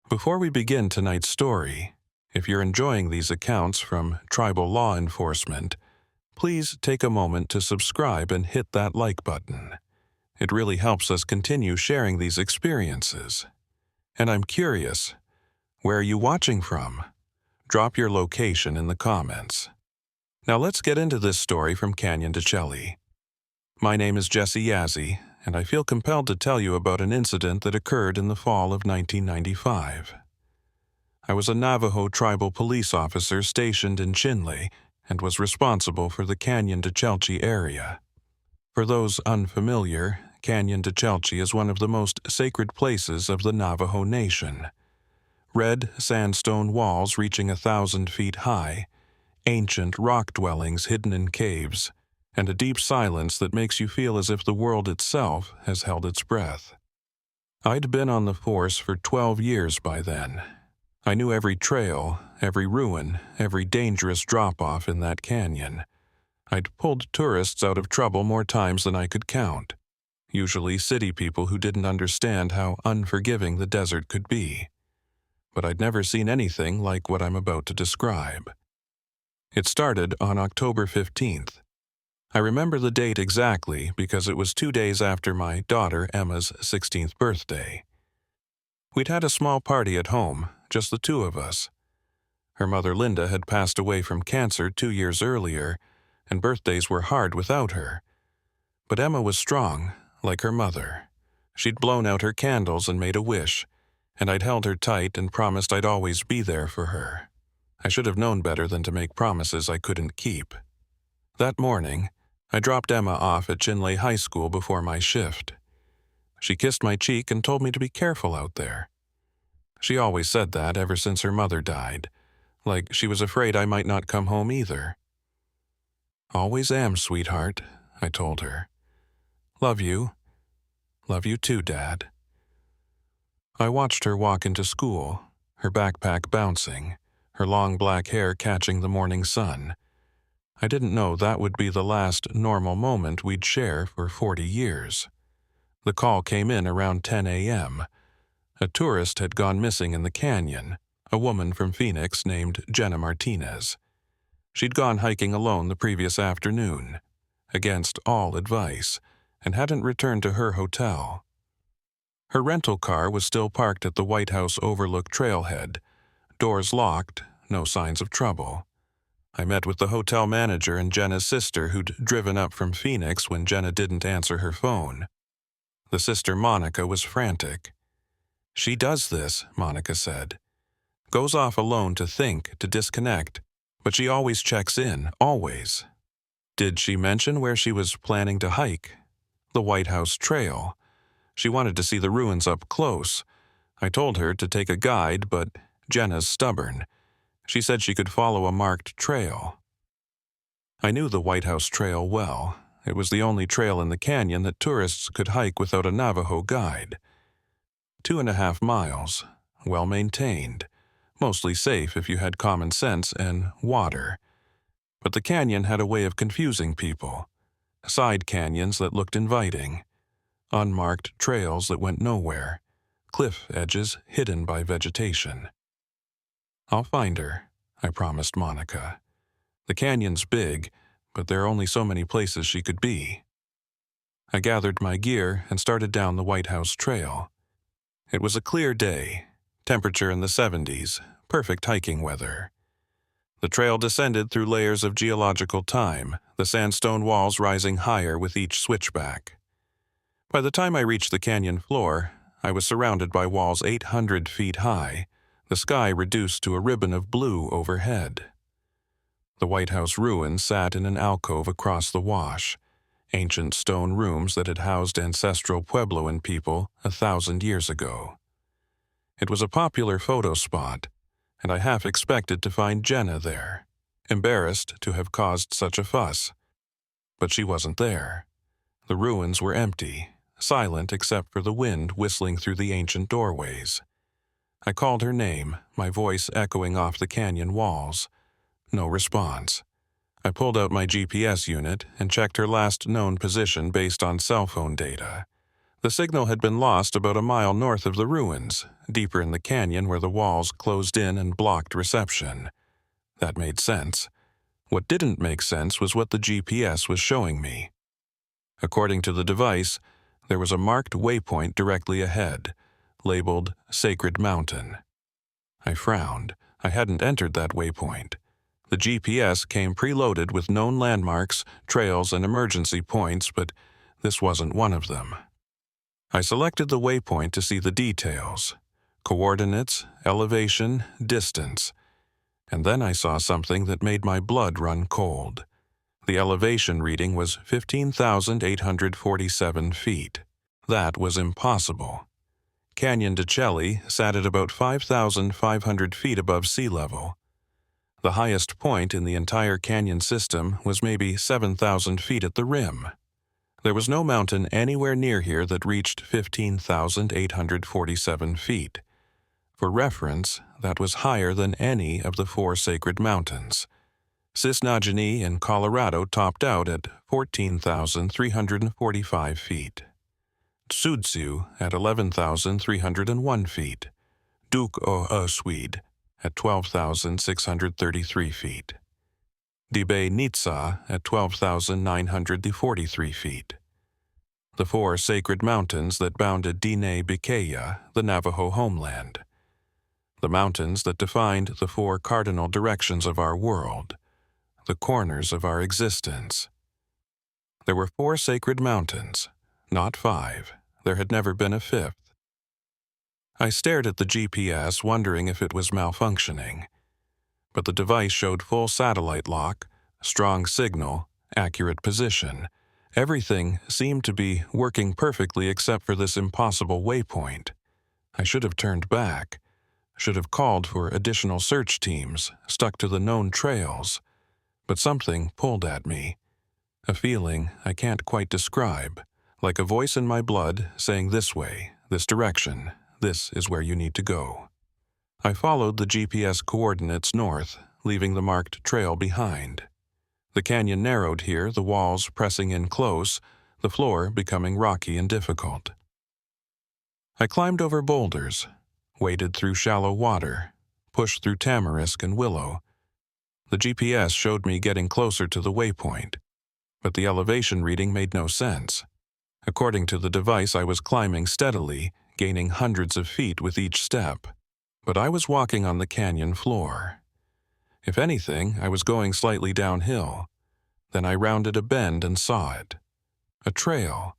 Before we begin tonight's story, if you're enjoying these accounts from tribal law enforcement, please take a moment to subscribe and hit that like button. It really helps us continue sharing these experiences. And I'm curious, where are you watching from? Drop your location in the comments. Now let's get into this story from Canyon to Chelly. My name is Jesse Yazzie, and I feel compelled to tell you about an incident that occurred in the fall of 1995. I was a Navajo tribal police officer stationed in Chinle and was responsible for the Canyon to Chelly area. For those unfamiliar, Canyon to Chelly is one of the most sacred places of the Navajo Nation. Red sandstone walls reaching 1,000 feet high, ancient rock dwellings hidden in caves, and a deep silence that makes you feel as if the world itself has held its breath. I'd been on the force for 12 years by then. I knew every trail, every ruin, every dangerous drop-off in that canyon. I'd pulled tourists out of trouble more times than I could count, usually city people who didn't understand how unforgiving the desert could be. But I'd never seen anything like what I'm about to describe. It started on October 15th. I remember the date exactly because it was 2 days after my daughter Emma's 16th birthday. We'd had a small party at home, just the two of us. Her mother Linda had passed away from cancer 2 years earlier, and birthdays were hard without her. But Emma was strong, like her mother. She'd blown out her candles and made a wish, and I'd held her tight and promised I'd always be there for her. I should have known better than to make promises I couldn't keep. That morning, I dropped Emma off at Chinle High School before my shift. She kissed my cheek and told me to be careful out there. She always said that ever since her mother died, like she was afraid I might not come home either. "Always am, sweetheart," I told her. "Love you. Love you too, Dad." I watched her walk into school, her backpack bouncing, her long black hair catching the morning sun. I didn't know that would be the last normal moment we'd share for 40 years. The call came in around 10 a.m. A tourist had gone missing in the canyon, a woman from Phoenix named Jenna Martinez. She'd gone hiking alone the previous afternoon, against all advice, and hadn't returned to her hotel. Her rental car was still parked at the White House Overlook trailhead, doors locked, no signs of trouble. I met with the hotel manager and Jenna's sister who'd driven up from Phoenix when Jenna didn't answer her phone. The sister Monica was frantic. "She does this," Monica said. "Goes off alone to think, to disconnect, but she always checks in, always." "Did she mention where she was planning to hike?" "The White House Trail. She wanted to see the ruins up close. I told her to take a guide, but Jenna's stubborn. She said she could follow a marked trail." I knew the White House Trail well. It was the only trail in the canyon that tourists could hike without a Navajo guide. 2.5 miles, well-maintained, mostly safe if you had common sense and water. But the canyon had a way of confusing people. Side canyons that looked inviting, unmarked trails that went nowhere, cliff edges hidden by vegetation. "I'll find her," I promised Monica. "The canyon's big, but there are only so many places she could be." I gathered my gear and started down the White House Trail. It was a clear day, temperature in the 70s, perfect hiking weather. The trail descended through layers of geological time, the sandstone walls rising higher with each switchback. By the time I reached the canyon floor, I was surrounded by walls 800 feet high, the sky reduced to a ribbon of blue overhead. The White House ruins sat in an alcove across the wash, ancient stone rooms that had housed ancestral Puebloan people 1,000 years ago. It was a popular photo spot, and I half expected to find Jenna there, embarrassed to have caused such a fuss. But she wasn't there. The ruins were empty, silent except for the wind whistling through the ancient doorways. I called her name, my voice echoing off the canyon walls. No response. I pulled out my GPS unit and checked her last known position based on cell phone data. The signal had been lost about a mile north of the ruins, deeper in the canyon where the walls closed in and blocked reception. That made sense. What didn't make sense was what the GPS was showing me. According to the device, there was a marked waypoint directly ahead, labeled Sacred Mountain. I frowned. I hadn't entered that waypoint. The GPS came preloaded with known landmarks, trails, and emergency points, but this wasn't one of them. I selected the waypoint to see the details: coordinates, elevation, distance. And then I saw something that made my blood run cold. The elevation reading was 15,847 feet. That was impossible. Canyon de Chelly sat at about 5,500 feet above sea level. The highest point in the entire canyon system was maybe 7,000 feet at the rim. There was no mountain anywhere near here that reached 15,847 feet. For reference, that was higher than any of the 4 sacred mountains. Cisnagini in Colorado topped out at 14,345 feet. Tsudzu at 11,301 feet. Duk-o-Swede at 12,633 feet. Dibe Nitsa at 12,943 feet. The 4 sacred mountains that bounded Diné Bikeya, the Navajo homeland. The mountains that defined the 4 cardinal directions of our world, the corners of our existence. There were 4 sacred mountains, not 5. There had never been a 5th. I stared at the GPS, wondering if it was malfunctioning. But the device showed full satellite lock, strong signal, accurate position. Everything seemed to be working perfectly except for this impossible waypoint. I should have turned back, should have called for additional search teams, stuck to the known trails. But something pulled at me, a feeling I can't quite describe, like a voice in my blood saying this way, this direction, this is where you need to go. I followed the GPS coordinates north, leaving the marked trail behind. The canyon narrowed here, the walls pressing in close, the floor becoming rocky and difficult. I climbed over boulders, waded through shallow water, pushed through tamarisk and willow. The GPS showed me getting closer to the waypoint, but the elevation reading made no sense. According to the device, I was climbing steadily, gaining hundreds of feet with each step, but I was walking on the canyon floor. If anything, I was going slightly downhill. Then I rounded a bend and saw it. A trail.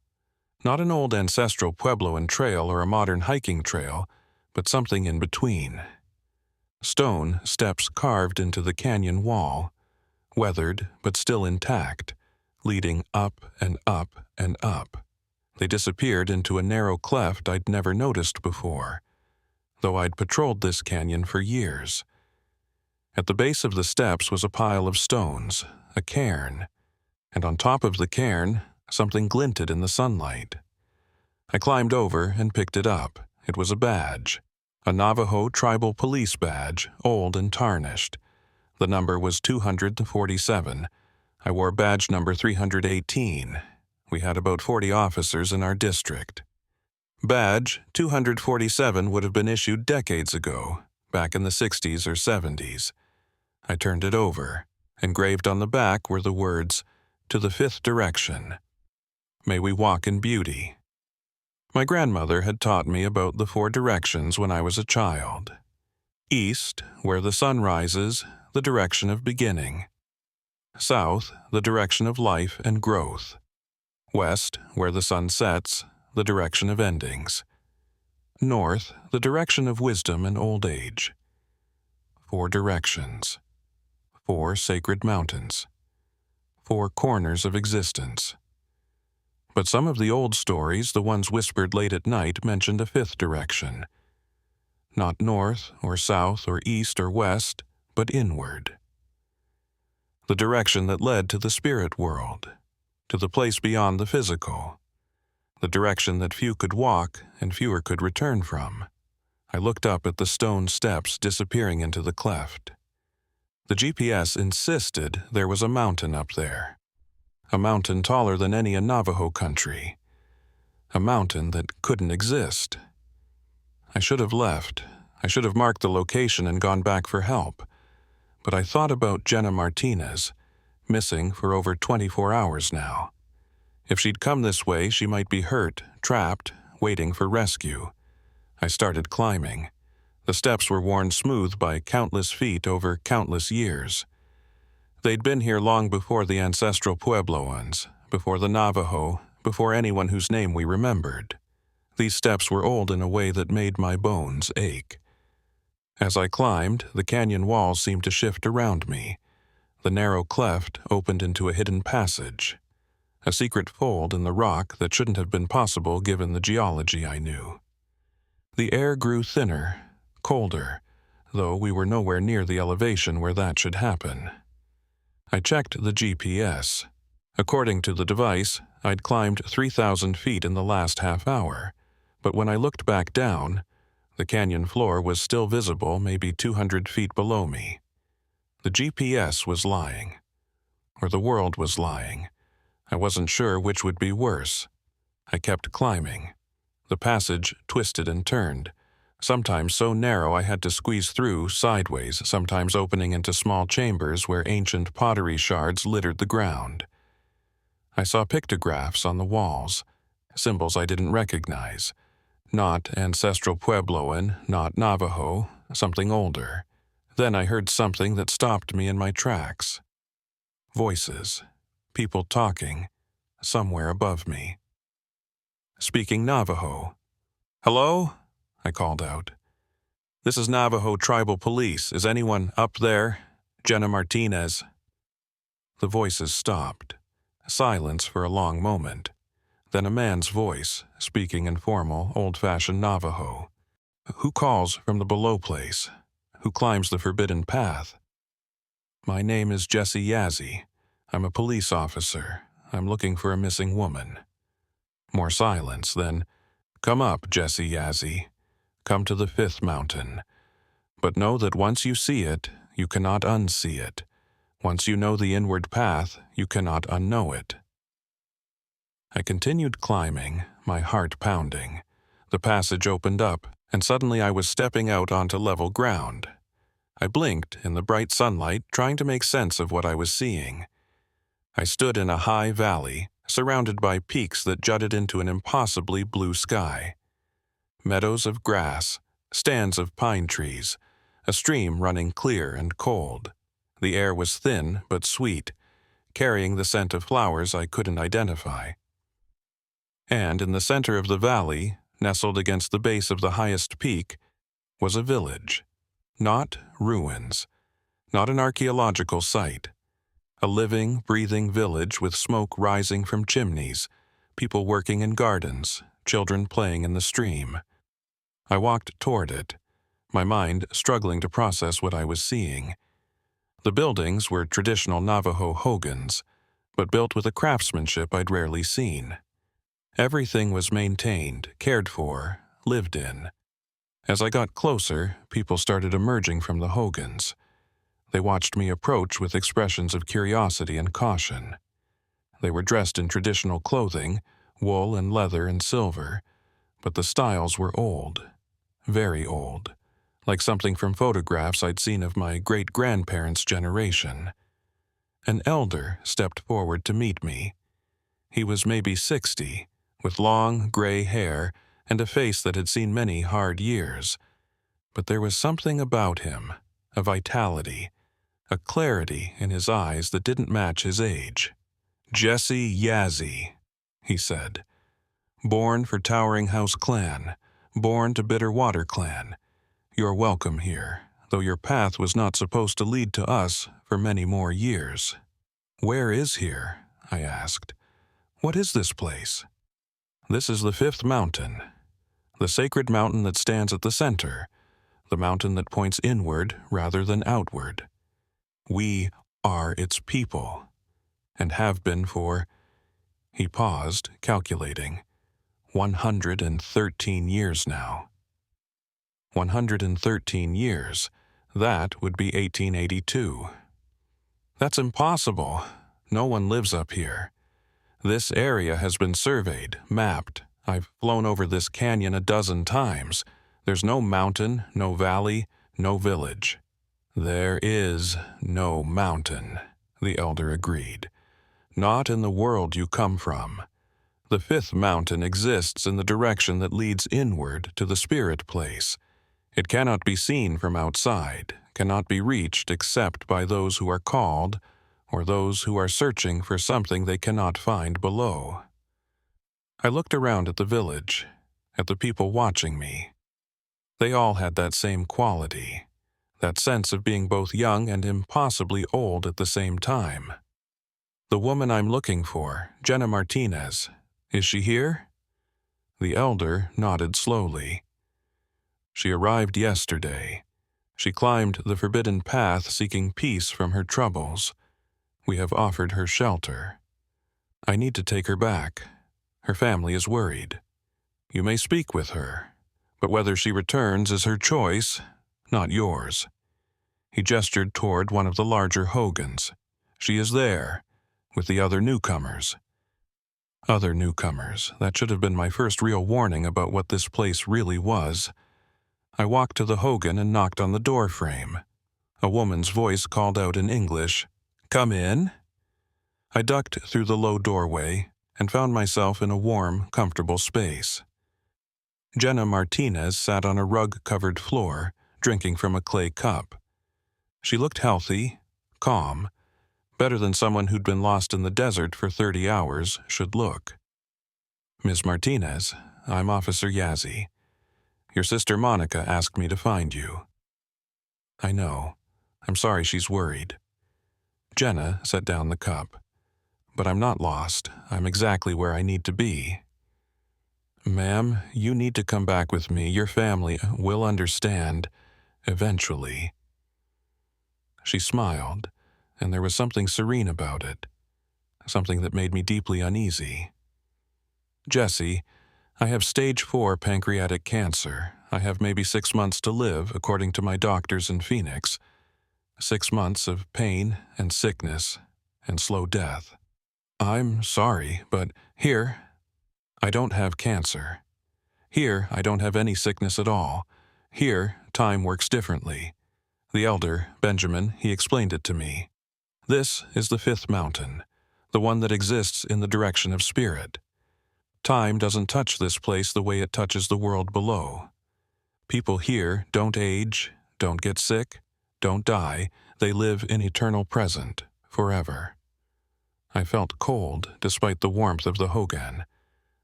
Not an old ancestral Puebloan trail or a modern hiking trail, but something in between. Stone steps carved into the canyon wall, weathered but still intact, leading up and up and up. They disappeared into a narrow cleft I'd never noticed before, though I'd patrolled this canyon for years. At the base of the steps was a pile of stones, a cairn, and on top of the cairn, something glinted in the sunlight. I climbed over and picked it up. It was a badge, a Navajo tribal police badge, old and tarnished. The number was 247. I wore badge number 318. We had about 40 officers in our district. Badge 247 would have been issued decades ago, back in the 60s or 70s. I turned it over. Engraved on the back were the words, "To the 5th direction. May we walk in beauty." My grandmother had taught me about the 4 directions when I was a child. East, where the sun rises, the direction of beginning. South, the direction of life and growth. West, where the sun sets, the direction of endings. North, the direction of wisdom and old age. 4 directions. 4 sacred mountains. 4 corners of existence. But some of the old stories, the ones whispered late at night, mentioned a 5th direction. Not north or south or east or west, but inward. The direction that led to the spirit world, to the place beyond the physical. The direction that few could walk and fewer could return from. I looked up at the stone steps disappearing into the cleft. The GPS insisted there was a mountain up there. A mountain taller than any in Navajo country. a mountain that couldn't exist. I should have left. I should have marked the location and gone back for help. But I thought about Jenna Martinez, missing for over 24 hours now. If she'd come this way, she might be hurt, trapped, waiting for rescue. I started climbing. The steps were worn smooth by countless feet over countless years. They'd been here long before the ancestral Puebloans, before the Navajo, before anyone whose name we remembered. These steps were old in a way that made my bones ache. As I climbed, the canyon walls seemed to shift around me. The narrow cleft opened into a hidden passage, a secret fold in the rock that shouldn't have been possible given the geology I knew. The air grew thinner, colder, though we were nowhere near the elevation where that should happen. I checked the GPS. According to the device, I'd climbed 3,000 feet in the last half hour, but when I looked back down, the canyon floor was still visible maybe 200 feet below me. The GPS was lying. Or the world was lying. I wasn't sure which would be worse. I kept climbing. The passage twisted and turned, sometimes so narrow I had to squeeze through sideways, sometimes opening into small chambers where ancient pottery shards littered the ground. I saw pictographs on the walls, symbols I didn't recognize. Not ancestral Puebloan, not Navajo, something older. Then I heard something that stopped me in my tracks. Voices, people talking, somewhere above me. Speaking Navajo. "Hello?" I called out. "This is Navajo Tribal Police. Is anyone up there? Jenna Martinez." The voices stopped. Silence for a long moment. Then a man's voice, speaking in formal, old-fashioned Navajo. "Who calls from the below place? Who climbs the forbidden path?" "My name is Jesse Yazzie. I'm a police officer. I'm looking for a missing woman." More silence, then, "Come up, Jesse Yazzie. Come to the 5th mountain. But know that once you see it, you cannot unsee it. Once you know the inward path, you cannot unknow it." I continued climbing, my heart pounding. The passage opened up, and suddenly I was stepping out onto level ground. I blinked in the bright sunlight, trying to make sense of what I was seeing. I stood in a high valley, surrounded by peaks that jutted into an impossibly blue sky. Meadows of grass, stands of pine trees, a stream running clear and cold. The air was thin but sweet, carrying the scent of flowers I couldn't identify. And in the center of the valley, nestled against the base of the highest peak, was a village. Not ruins, not an archaeological site. A living, breathing village with smoke rising from chimneys, people working in gardens, children playing in the stream. I walked toward it, my mind struggling to process what I was seeing. The buildings were traditional Navajo hogans, but built with a craftsmanship I'd rarely seen. Everything was maintained, cared for, lived in. As I got closer, people started emerging from the hogans. They watched me approach with expressions of curiosity and caution. They were dressed in traditional clothing, wool and leather and silver, but the styles were old, very old, like something from photographs I'd seen of my great-grandparents' generation. An elder stepped forward to meet me. He was maybe 60, with long, gray hair and a face that had seen many hard years. But there was something about him, a vitality, a clarity in his eyes that didn't match his age. "Jesse Yazzie," he said. "Born for Towering House Clan, born to Bitter Water Clan. You're welcome here, though your path was not supposed to lead to us for many more years." "Where is here?" I asked. "What is this place?" "This is the 5th mountain, the sacred mountain that stands at the center, the mountain that points inward rather than outward. We are its people, and have been for," he paused, calculating, 113 years now. 113 years, that would be 1882. "That's impossible. No one lives up here. This area has been surveyed, mapped, I've flown over this canyon a dozen times. There's no mountain, no valley, no village." "There is no mountain," the elder agreed. "Not in the world you come from. The fifth mountain exists in the direction that leads inward to the spirit place. It cannot be seen from outside, cannot be reached except by those who are called, or those who are searching for something they cannot find below." I looked around at the village, at the people watching me. They all had that same quality, that sense of being both young and impossibly old at the same time. "The woman I'm looking for, Jenna Martinez, is she here?" The elder nodded slowly. "She arrived yesterday. She climbed the forbidden path seeking peace from her troubles. We have offered her shelter. I need to take her back. Her family is worried. You may speak with her, but whether she returns is her choice, not yours." He gestured toward one of the larger hogans. "She is there, with the other newcomers." Other newcomers, that should have been my first real warning about what this place really was. I walked to the hogan and knocked on the door frame. A woman's voice called out in English, "Come in." I ducked through the low doorway and found myself in a warm, comfortable space. Jenna Martinez sat on a rug-covered floor, drinking from a clay cup. She looked healthy, calm, better than someone who'd been lost in the desert for 30 hours should look. "Ms. Martinez, I'm Officer Yazzie. Your sister Monica asked me to find you." "I know. I'm sorry she's worried." Jenna set down the cup. "But I'm not lost. I'm exactly where I need to be." "Ma'am, you need to come back with me. Your family will understand, eventually." She smiled, and there was something serene about it, something that made me deeply uneasy. "Jesse, I have stage 4 pancreatic cancer. I have maybe 6 months to live, according to my doctors in Phoenix. 6 months of pain and sickness and slow death. I'm sorry, but here, I don't have cancer. Here, I don't have any sickness at all. Here, time works differently. The elder, Benjamin, he explained it to me. This is the fifth mountain, the one that exists in the direction of spirit. Time doesn't touch this place the way it touches the world below. People here don't age, don't get sick, don't die. They live in eternal present, forever." I felt cold despite the warmth of the hogan.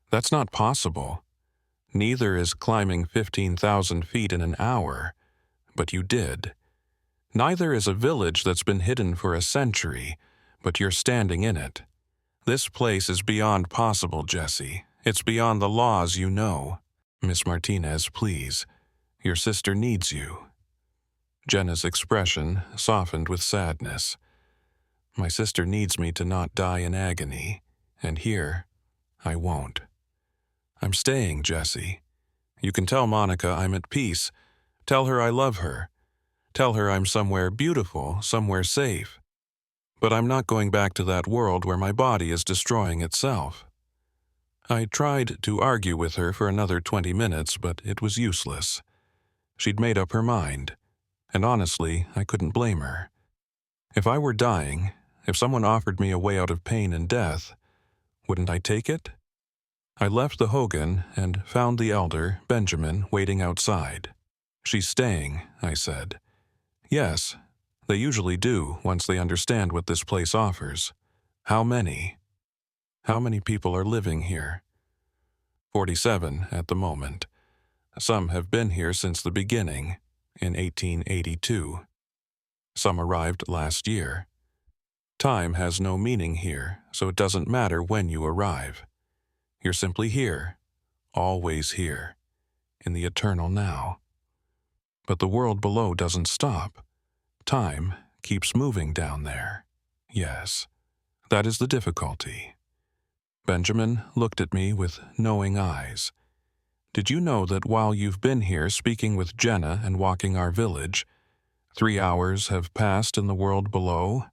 That's not possible. Neither is climbing 15,000 feet in an hour, but you did. Neither is a village that's been hidden for a century, but you're standing in it. This place is beyond possible, Jesse. It's beyond the laws you know. Miss Martinez, please. Your sister needs you." Jenna's expression softened with sadness. "My sister needs me to not die in agony, and here, I won't. I'm staying, Jesse. You can tell Monica I'm at peace. Tell her I love her. Tell her I'm somewhere beautiful, somewhere safe. But I'm not going back to that world where my body is destroying itself." I tried to argue with her for another 20 minutes, but it was useless. She'd made up her mind, and honestly, I couldn't blame her. If I were dying, if someone offered me a way out of pain and death, wouldn't I take it? I left the hogan and found the elder, Benjamin, waiting outside. "She's staying," I said. "Yes, they usually do once they understand what this place offers." "How many? How many people are living here?" 47 at the moment. Some have been here since the beginning, in 1882. Some arrived last year. Time has no meaning here, so it doesn't matter when you arrive. You're simply here, always here, in the eternal now. But the world below doesn't stop. Time keeps moving down there. Yes, that is the difficulty. Benjamin looked at me with knowing eyes. "Did you know that while you've been here speaking with Jenna and walking our village, 3 hours have passed in the world below?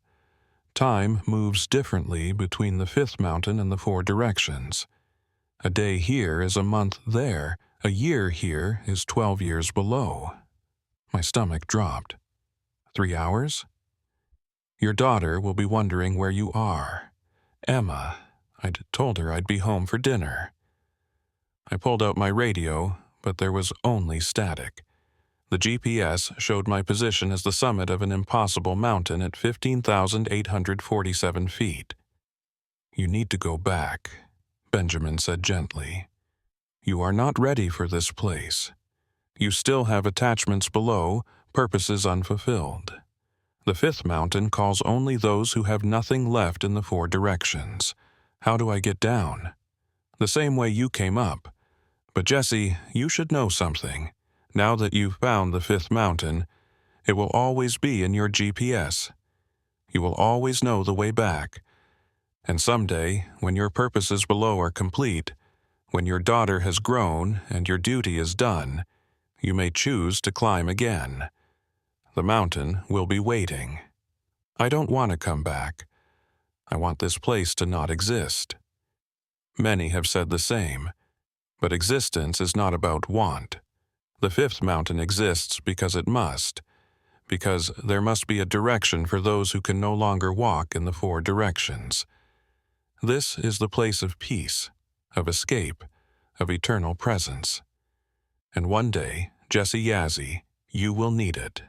Time moves differently between the fifth mountain and the 4 directions. A day here is a month there. A year here is 12 years below. My stomach dropped. 3 hours? Your daughter will be wondering where you are. Emma, I'd told her I'd be home for dinner. I pulled out my radio, but there was only static. The GPS showed my position as the summit of an impossible mountain at 15,847 feet. You need to go back, Benjamin said gently. You are not ready for this place. You still have attachments below, purposes unfulfilled. The fifth mountain calls only those who have nothing left in the 4 directions. How do I get down? The same way you came up. But Jesse, you should know something. Now that you've found the fifth mountain, it will always be in your GPS. You will always know the way back. And someday, when your purposes below are complete, when your daughter has grown and your duty is done, you may choose to climb again. The mountain will be waiting. I don't want to come back. I want this place to not exist. Many have said the same, but existence is not about want. The fifth mountain exists because it must, because there must be a direction for those who can no longer walk in the 4 directions. This is the place of peace, of escape, of eternal presence. And one day, Jesse Yazzie, you will need it.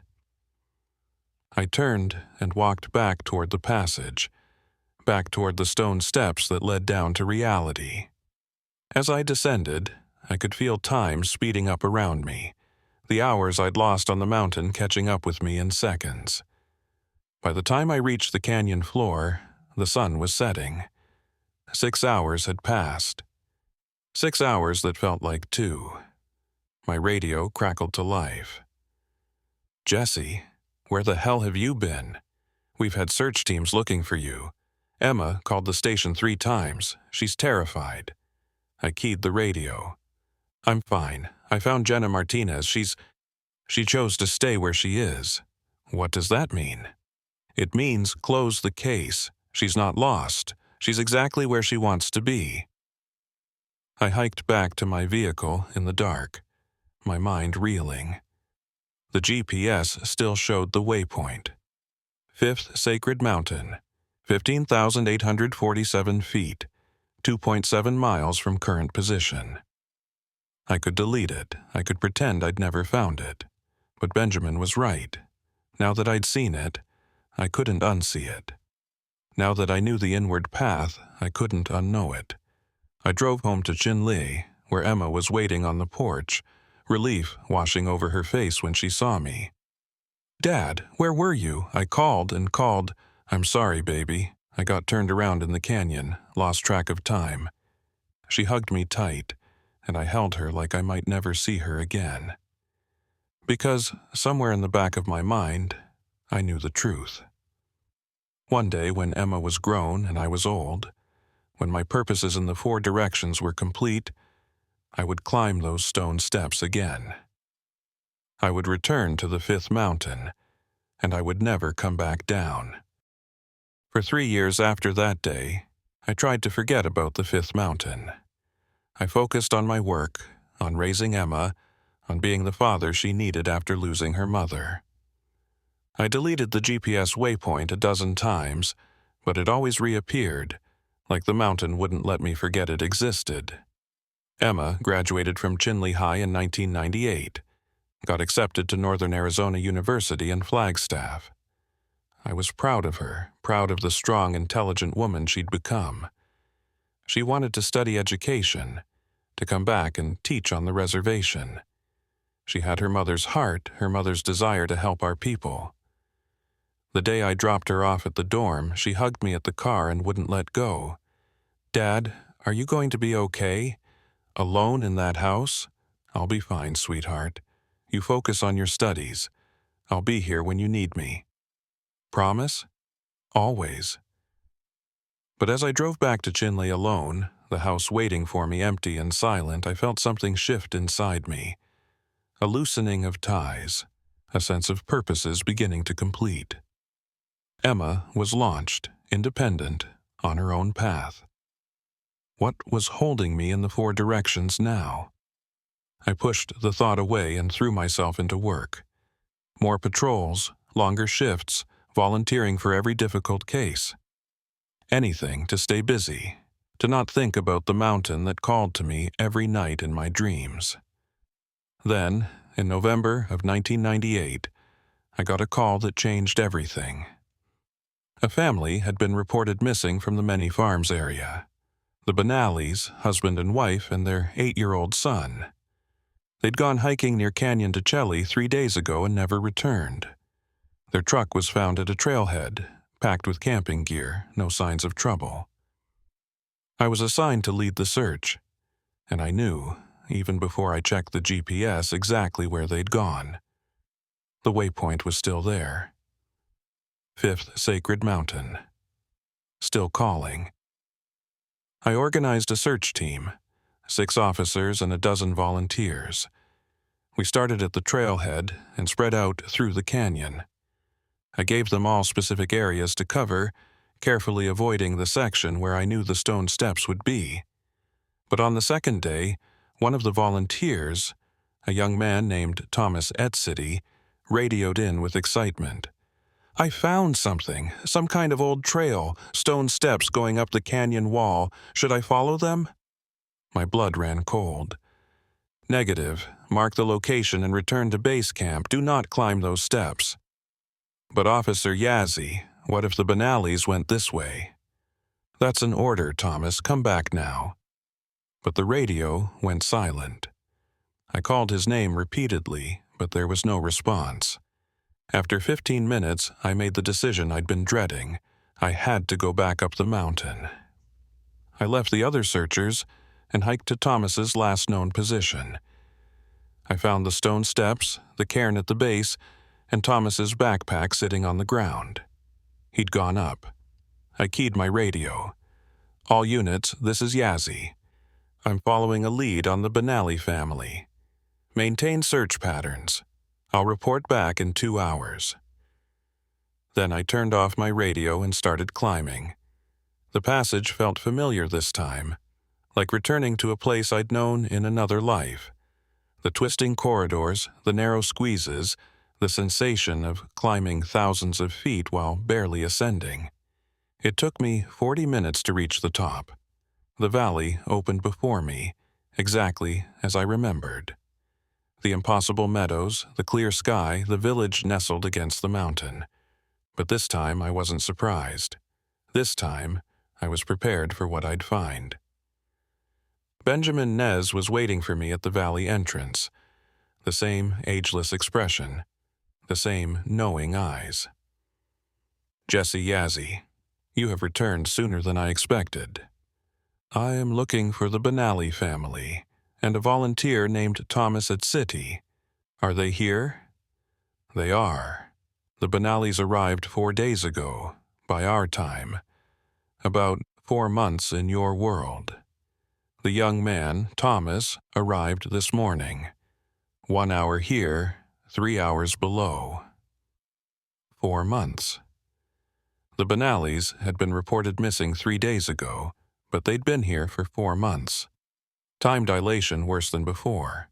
I turned and walked back toward the passage, back toward the stone steps that led down to reality. As I descended, I could feel time speeding up around me, the hours I'd lost on the mountain catching up with me in seconds. By the time I reached the canyon floor, the sun was setting. 6 hours had passed. 6 hours that felt like 2. My radio crackled to life. Jesse, where the hell have you been? We've had search teams looking for you. Emma called the station 3 times. She's terrified. I keyed the radio. I'm fine. I found Jenna Martinez. She chose to stay where she is. What does that mean? It means close the case. She's not lost. She's exactly where she wants to be. I hiked back to my vehicle in the dark, my mind reeling. The GPS still showed the waypoint. Fifth Sacred Mountain, 15,847 feet, 2.7 miles from current position. I could delete it. I could pretend I'd never found it. But Benjamin was right. Now that I'd seen it, I couldn't unsee it. Now that I knew the inward path, I couldn't unknow it. I drove home to Chinle, where Emma was waiting on the porch, relief washing over her face when she saw me. Dad, where were you? I called and called. I'm sorry, baby. I got turned around in the canyon, lost track of time. She hugged me tight, and I held her like I might never see her again. Because, somewhere in the back of my mind, I knew the truth. One day when Emma was grown and I was old, when my purposes in the 4 directions were complete, I would climb those stone steps again. I would return to the fifth mountain, and I would never come back down. For 3 years after that day, I tried to forget about the fifth mountain. I focused on my work, on raising Emma, on being the father she needed after losing her mother. I deleted the GPS waypoint 12 times, but it always reappeared, like the mountain wouldn't let me forget it existed. Emma graduated from Chinle High in 1998, got accepted to Northern Arizona University in Flagstaff. I was proud of her, proud of the strong, intelligent woman she'd become. She wanted to study education, to come back and teach on the reservation. She had her mother's heart, her mother's desire to help our people. The day I dropped her off at the dorm, she hugged me at the car and wouldn't let go. Dad, are you going to be okay? Alone in that house? I'll be fine, sweetheart. You focus on your studies. I'll be here when you need me. Promise? Always. But as I drove back to Chinle alone, the house waiting for me empty and silent, I felt something shift inside me. A loosening of ties, a sense of purposes beginning to complete. Emma was launched, independent, on her own path. What was holding me in the four directions now? I pushed the thought away and threw myself into work. More patrols, longer shifts, volunteering for every difficult case. Anything to stay busy, to not think about the mountain that called to me every night in my dreams. Then, in November of 1998, I got a call that changed everything. A family had been reported missing from the Many Farms area. The Benallies, husband and wife, and their 8-year-old son. They'd gone hiking near Canyon to Chelly 3 days ago and never returned. Their truck was found at a trailhead, packed with camping gear, no signs of trouble. I was assigned to lead the search, and I knew, even before I checked the GPS, exactly where they'd gone. The waypoint was still there. Fifth Sacred Mountain. Still calling. I organized a search team, 6 officers and a dozen volunteers. We started at the trailhead and spread out through the canyon. I gave them all specific areas to cover, carefully avoiding the section where I knew the stone steps would be. But on the second day, one of the volunteers, a young man named Thomas Etzity, radioed in with excitement. "I found something, some kind of old trail, stone steps going up the canyon wall. Should I follow them?" My blood ran cold. "Negative. Mark the location and return to base camp. Do not climb those steps." "But Officer Yazzie, what if the Benallies went this way?" "That's an order, Thomas. Come back now." But the radio went silent. I called his name repeatedly, but there was no response. After 15 minutes, I made the decision I'd been dreading. I had to go back up the mountain. I left the other searchers and hiked to Thomas's last known position. I found the stone steps, the cairn at the base, and Thomas's backpack sitting on the ground. He'd gone up. I keyed my radio. "All units, this is Yazzie. I'm following a lead on the Benally family. Maintain search patterns. I'll report back in 2 hours." Then I turned off my radio and started climbing. The passage felt familiar this time, like returning to a place I'd known in another life. The twisting corridors, the narrow squeezes, the sensation of climbing thousands of feet while barely ascending. It took me 40 minutes to reach the top. The valley opened before me, exactly as I remembered. The impossible meadows, the clear sky, the village nestled against the mountain. But this time I wasn't surprised. This time I was prepared for what I'd find. Benjamin Nez was waiting for me at the valley entrance. The same ageless expression, the same knowing eyes. "Jesse Yazzie, you have returned sooner than I expected. I am looking for the Benally family and a volunteer named Thomas Etzity. Are they here?" "They are. The Benallies arrived 4 days ago, by our time. About 4 months in your world. The young man, Thomas, arrived this morning. 1 hour here, 3 hours below. 4 months. The Benallies had been reported missing 3 days ago, but they'd been here for 4 months. Time dilation worse than before.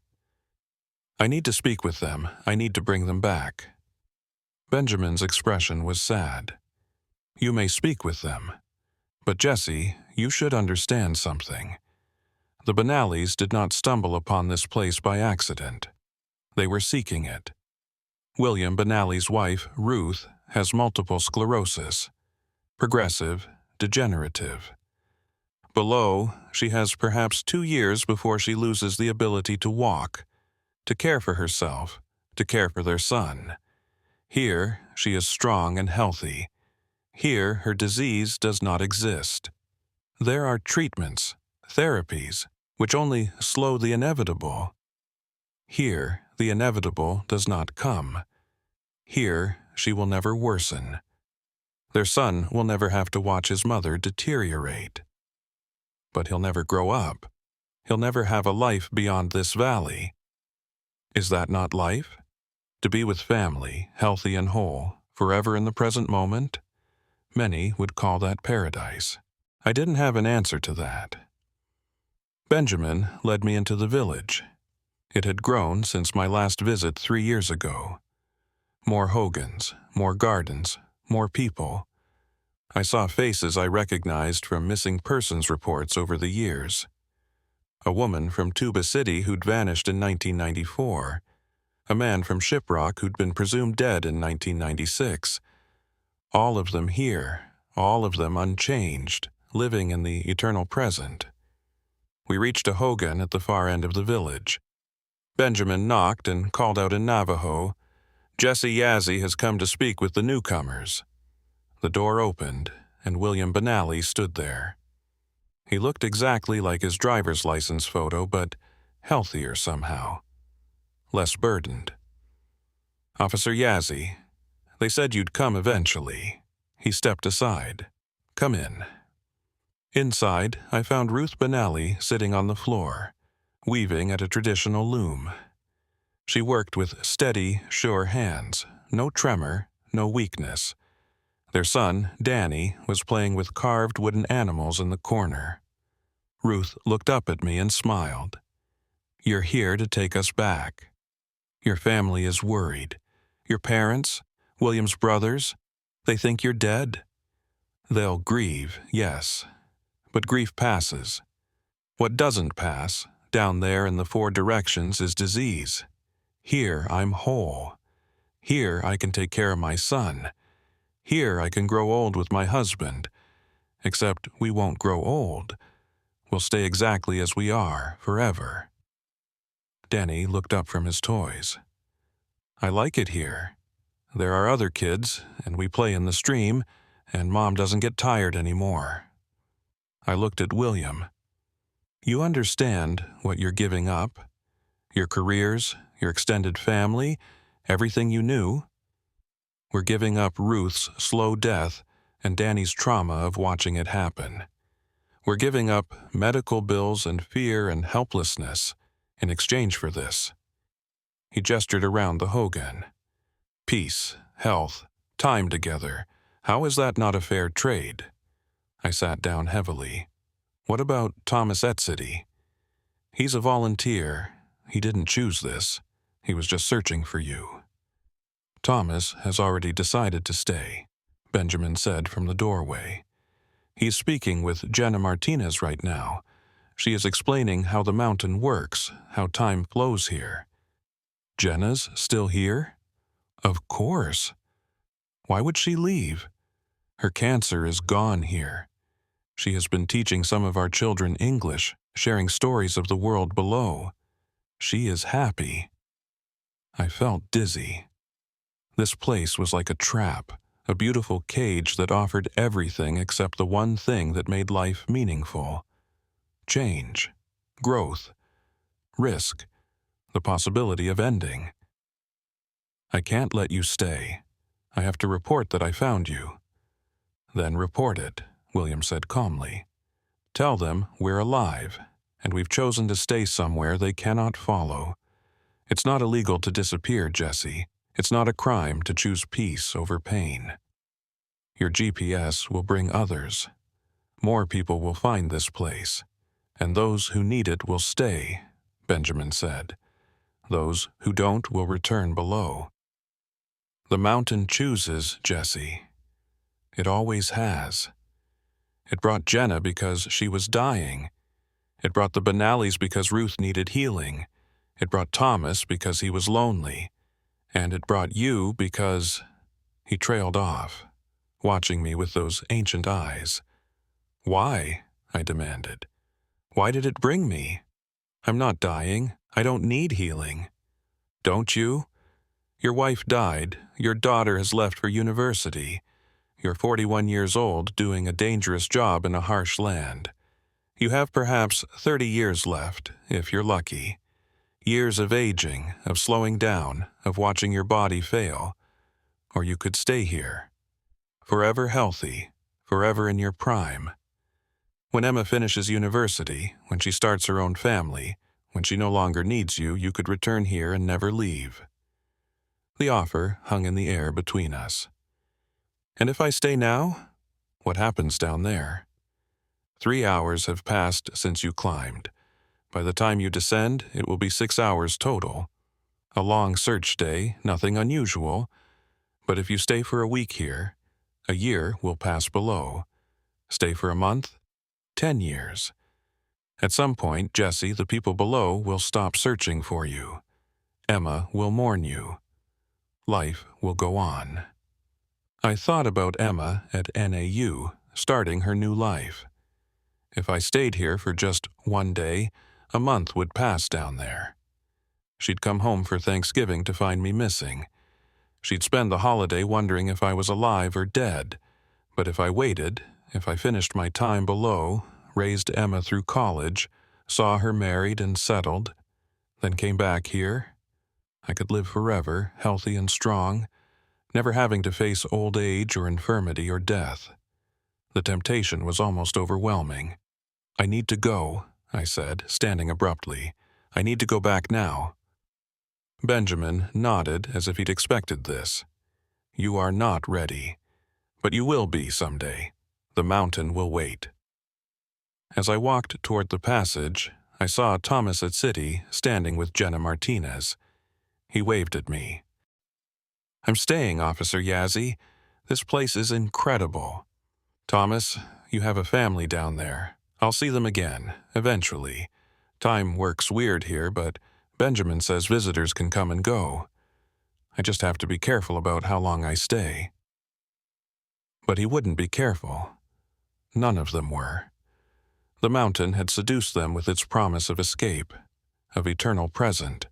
I need to speak with them. I need to bring them back." Benjamin's expression was sad. "You may speak with them. But Jesse, you should understand something. The Benallies did not stumble upon this place by accident. They were seeking it. William Benally's wife, Ruth, has multiple sclerosis. Progressive, degenerative. Below, she has perhaps 2 years before she loses the ability to walk, to care for herself, to care for their son. Here, she is strong and healthy. Here, her disease does not exist. There are treatments, therapies, which only slow the inevitable. Here, the inevitable does not come. Here, she will never worsen. Their son will never have to watch his mother deteriorate. But he'll never grow up. He'll never have a life beyond this valley. Is that not life? To be with family, healthy and whole, forever in the present moment? Many would call that paradise. I didn't have an answer to that. Benjamin led me into the village. It had grown since my last visit 3 years ago. More hogans, more gardens, more people. I saw faces I recognized from missing persons reports over the years. A woman from Tuba City who'd vanished in 1994. A man from Shiprock who'd been presumed dead in 1996. All of them here, all of them unchanged, living in the eternal present. We reached a hogan at the far end of the village. Benjamin knocked and called out in Navajo, "Jesse Yazzie has come to speak with the newcomers." The door opened, and William Benally stood there. He looked exactly like his driver's license photo, but healthier somehow. Less burdened. "Officer Yazzie, they said you'd come eventually." He stepped aside. "Come in." Inside, I found Ruth Benally sitting on the floor, weaving at a traditional loom. She worked with steady, sure hands, no tremor, no weakness. Their son, Danny, was playing with carved wooden animals in the corner. Ruth looked up at me and smiled. "You're here to take us back. Your family is worried. Your parents, William's brothers, they think you're dead. They'll grieve, yes, but grief passes. What doesn't pass, down there in the 4 directions, is disease. Here I'm whole. Here I can take care of my son. Here I can grow old with my husband. Except we won't grow old. We'll stay exactly as we are, forever." Danny looked up from his toys. "I like it here. There are other kids, and we play in the stream, and Mom doesn't get tired anymore." I looked at William. "You understand what you're giving up? Your careers, your extended family, everything you knew? We're giving up Ruth's slow death and Danny's trauma of watching it happen. We're giving up medical bills and fear and helplessness in exchange for this." He gestured around the hogan. "Peace, health, time together. How is that not a fair trade?" I sat down heavily. "What about Thomas Etzity? He's a volunteer. He didn't choose this. He was just searching for you." "Thomas has already decided to stay," Benjamin said from the doorway. "He's speaking with Jenna Martinez right now. She is explaining how the mountain works, how time flows here." "Jenna's still here?" "Of course. Why would she leave? Her cancer is gone here. She has been teaching some of our children English, sharing stories of the world below. She is happy." I felt dizzy. This place was like a trap, a beautiful cage that offered everything except the one thing that made life meaningful. Change, growth, risk, the possibility of ending. "I can't let you stay. I have to report that I found you." "Then report it," William said calmly. "Tell them we're alive, and we've chosen to stay somewhere they cannot follow. It's not illegal to disappear, Jesse. It's not a crime to choose peace over pain. Your GPS will bring others. More people will find this place, and those who need it will stay," Benjamin said. "Those who don't will return below. The mountain chooses, Jesse. It always has. It brought Jenna because she was dying. It brought the Benallys because Ruth needed healing. It brought Thomas because he was lonely. And it brought you because—" He trailed off, watching me with those ancient eyes. "Why?" I demanded. "Why did it bring me? I'm not dying. I don't need healing." "Don't you? Your wife died. Your daughter has left for university. You're 41 years old, doing a dangerous job in a harsh land. You have perhaps 30 years left, if you're lucky. Years of aging, of slowing down, of watching your body fail. Or you could stay here. Forever healthy, forever in your prime. When Emma finishes university, when she starts her own family, when she no longer needs you, you could return here and never leave." The offer hung in the air between us. "And if I stay now? What happens down there? 3 hours have passed since you climbed. By the time you descend, it will be 6 hours total. A long search day, nothing unusual. But if you stay for a week here, a year will pass below. Stay for a month, 10 years. At some point, Jesse, the people below, will stop searching for you. Emma will mourn you. Life will go on. I thought about Emma at NAU, starting her new life. If I stayed here for just one day, a month would pass down there. She'd come home for Thanksgiving to find me missing. She'd spend the holiday wondering if I was alive or dead. But if I waited, if I finished my time below, raised Emma through college, saw her married and settled, then came back here, I could live forever, healthy and strong, never having to face old age or infirmity or death. The temptation was almost overwhelming. I need to go, I said, standing abruptly. I need to go back now. Benjamin nodded as if he'd expected this. You are not ready, but you will be someday. The mountain will wait. As I walked toward the passage, I saw Thomas at City standing with Jenna Martinez. He waved at me. I'm staying, Officer Yazzie. This place is incredible. Thomas, you have a family down there. I'll see them again, eventually. Time works weird here, but Benjamin says visitors can come and go. I just have to be careful about how long I stay. But he wouldn't be careful. None of them were. The mountain had seduced them with its promise of escape, of eternal present,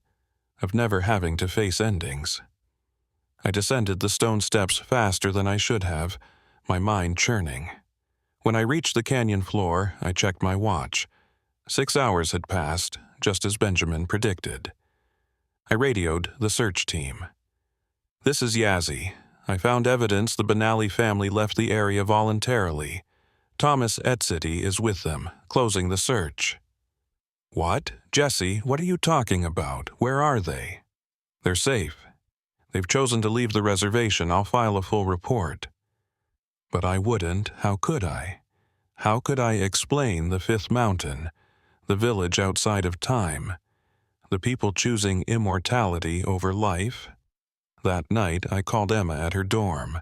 of never having to face endings. I descended the stone steps faster than I should have, my mind churning. When I reached the canyon floor, I checked my watch. 6 hours had passed, just as Benjamin predicted. I radioed the search team. This is Yazzie. I found evidence the Benally family left the area voluntarily. Thomas Etsity is with them, closing the search. What? Jesse, what are you talking about? Where are they? They're safe. They've chosen to leave the reservation. I'll file a full report. But I wouldn't. How could I? How could I explain the fifth mountain, the village outside of time, the people choosing immortality over life? That night, I called Emma at her dorm.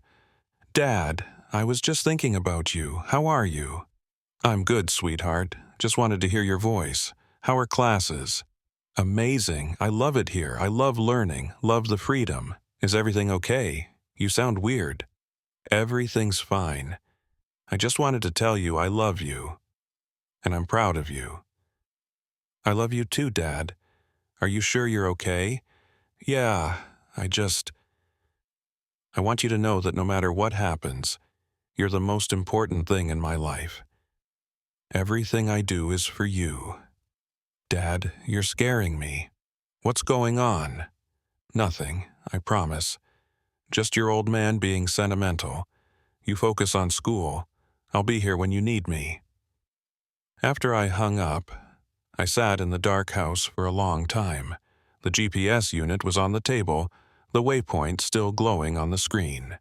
Dad, I was just thinking about you. How are you? I'm good, sweetheart. Just wanted to hear your voice. How are classes? Amazing. I love it here. I love learning. Love the freedom. Is everything okay? You sound weird. Everything's fine. I just wanted to tell you I love you. And I'm proud of you. I love you too, Dad. Are you sure you're okay? Yeah, I want you to know that no matter what happens, you're the most important thing in my life. Everything I do is for you. Dad, you're scaring me. What's going on? Nothing, I promise. Just your old man being sentimental. You focus on school. I'll be here when you need me. After I hung up, I sat in the dark house for a long time. The GPS unit was on the table, the waypoint still glowing on the screen.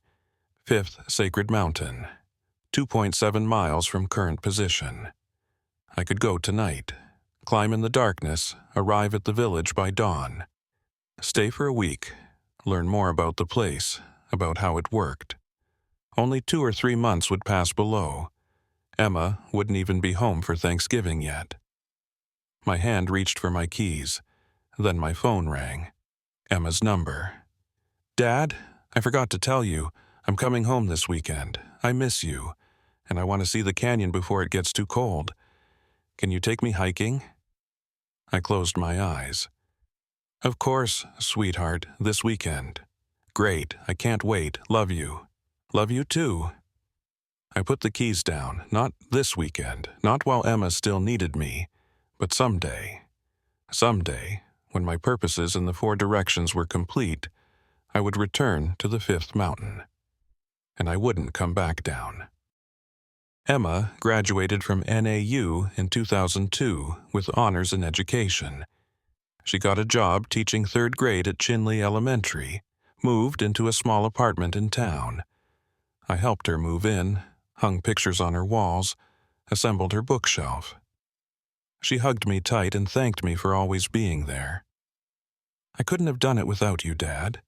Fifth Sacred Mountain, 2.7 miles from current position. I could go tonight, climb in the darkness, arrive at the village by dawn. Stay for a week, learn more about the place, about how it worked. Only 2 or 3 months would pass below. Emma wouldn't even be home for Thanksgiving yet. My hand reached for my keys. Then my phone rang. Emma's number. Dad, I forgot to tell you, I'm coming home this weekend. I miss you, and I want to see the canyon before it gets too cold. Can you take me hiking? I closed my eyes. Of course, sweetheart, this weekend. Great, I can't wait. Love you. Love you too. I put the keys down, not this weekend, not while Emma still needed me, but someday. Someday, when my purposes in the 4 directions were complete, I would return to the 5th mountain. And I wouldn't come back down. Emma graduated from NAU in 2002 with honors in education. She got a job teaching 3rd grade at Chinley Elementary, moved into a small apartment in town. I helped her move in, hung pictures on her walls, assembled her bookshelf. She hugged me tight and thanked me for always being there. "I couldn't have done it without you, Dad."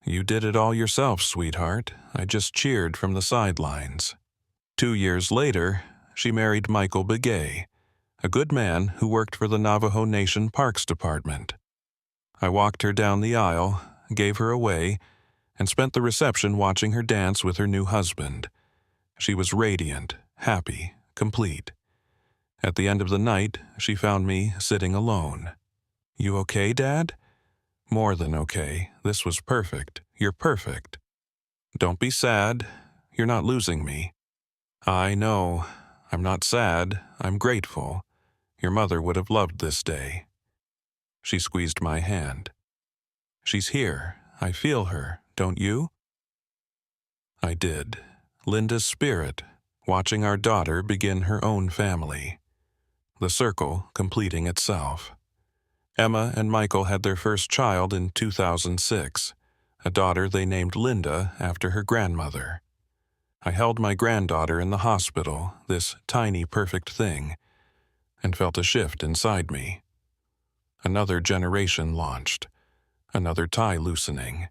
"You did it all yourself, sweetheart. I just cheered from the sidelines." 2 years later, she married Michael Begay, a good man who worked for the Navajo Nation Parks Department. I walked her down the aisle, gave her away, and spent the reception watching her dance with her new husband. She was radiant, happy, complete. At the end of the night, she found me sitting alone. "You okay, Dad?" "More than okay. This was perfect. You're perfect." "Don't be sad. You're not losing me." "I know. I'm not sad. I'm grateful. Your mother would have loved this day." She squeezed my hand. "She's here. I feel her. Don't you?" I did. Linda's spirit, watching our daughter begin her own family. The circle completing itself. Emma and Michael had their first child in 2006, a daughter they named Linda after her grandmother. I held my granddaughter in the hospital, this tiny perfect thing, and felt a shift inside me. Another generation launched, another tie loosening.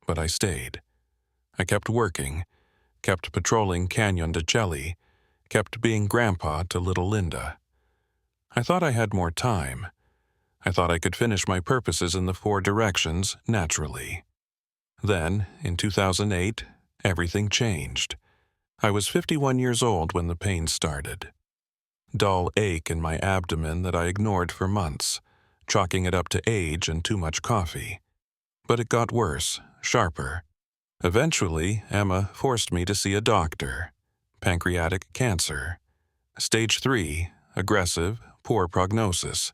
But I stayed. I kept working, kept patrolling Canyon to Chelly, kept being grandpa to little Linda. I thought I had more time. I thought I could finish my purposes in the 4 directions naturally. Then, in 2008, everything changed. I was 51 years old when the pain started. Dull ache in my abdomen that I ignored for months, chalking it up to age and too much coffee. But it got worse, sharper. Eventually, Emma forced me to see a doctor. Pancreatic cancer. Stage 3, aggressive, poor prognosis.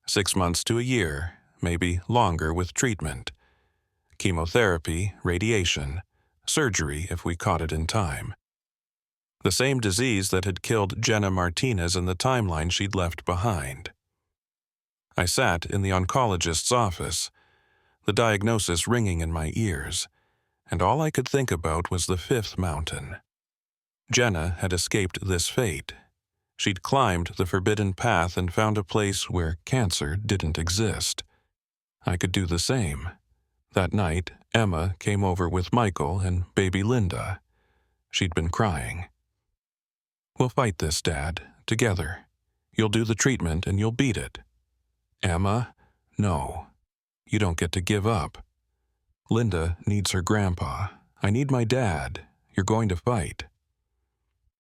6 months to a year, maybe longer with treatment. Chemotherapy, radiation, surgery if we caught it in time. The same disease that had killed Jenna Martinez in the timeline she'd left behind. I sat in the oncologist's office, the diagnosis ringing in my ears, and all I could think about was the 5th mountain. Jenna had escaped this fate. She'd climbed the forbidden path and found a place where cancer didn't exist. I could do the same. That night, Emma came over with Michael and baby Linda. She'd been crying. "We'll fight this, Dad, together. You'll do the treatment and you'll beat it." "Emma, no. You don't get to give up. Linda needs her grandpa. I need my dad. You're going to fight."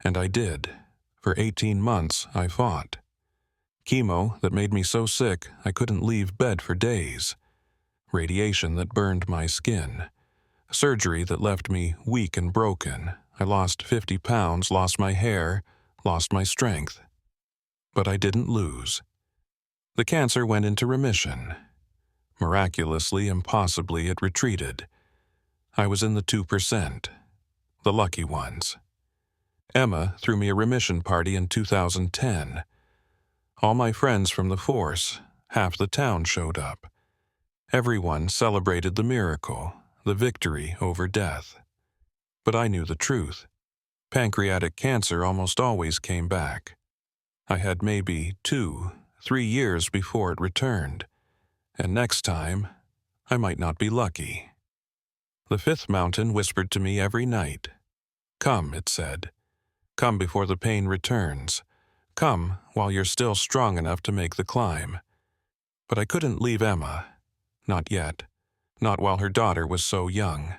And I did. For 18 months, I fought. Chemo that made me so sick I couldn't leave bed for days. Radiation that burned my skin. Surgery that left me weak and broken. I lost 50 pounds, lost my hair, lost my strength. But I didn't lose. The cancer went into remission. Miraculously, impossibly, it retreated. I was in the 2%, the lucky ones. Emma threw me a remission party in 2010. All my friends from the force, half the town showed up. Everyone celebrated the miracle, the victory over death. But I knew the truth. Pancreatic cancer almost always came back. I had maybe 2, 3 years before it returned. And next time, I might not be lucky. The 5th mountain whispered to me every night. "Come," it said. "Come before the pain returns. Come while you're still strong enough to make the climb." But I couldn't leave Emma. Not yet. Not while her daughter was so young.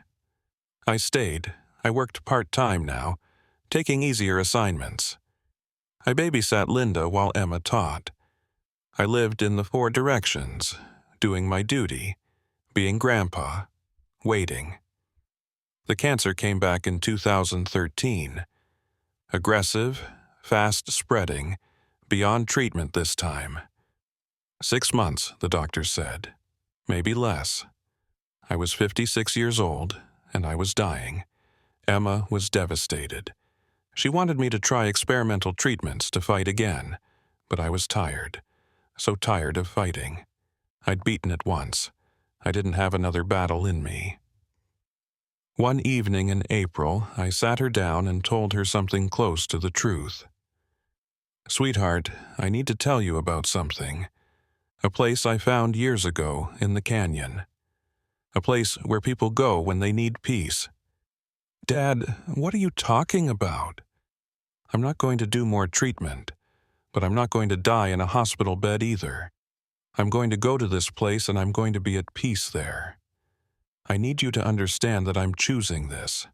I stayed. I worked part-time now, taking easier assignments. I babysat Linda while Emma taught. I lived in the 4 directions, doing my duty, being grandpa, waiting. The cancer came back in 2013. Aggressive, fast-spreading, beyond treatment this time. 6 months, the doctor said. Maybe less. I was 56 years old, and I was dying. Emma was devastated. She wanted me to try experimental treatments to fight again, but I was tired. So tired of fighting. I'd beaten it once. I didn't have another battle in me. One evening in April, I sat her down and told her something close to the truth. Sweetheart, I need to tell you about something. A place I found years ago in the canyon. A place where people go when they need peace. Dad, what are you talking about? I'm not going to do more treatment, but I'm not going to die in a hospital bed either. I'm going to go to this place and I'm going to be at peace there. I need you to understand that I'm choosing this.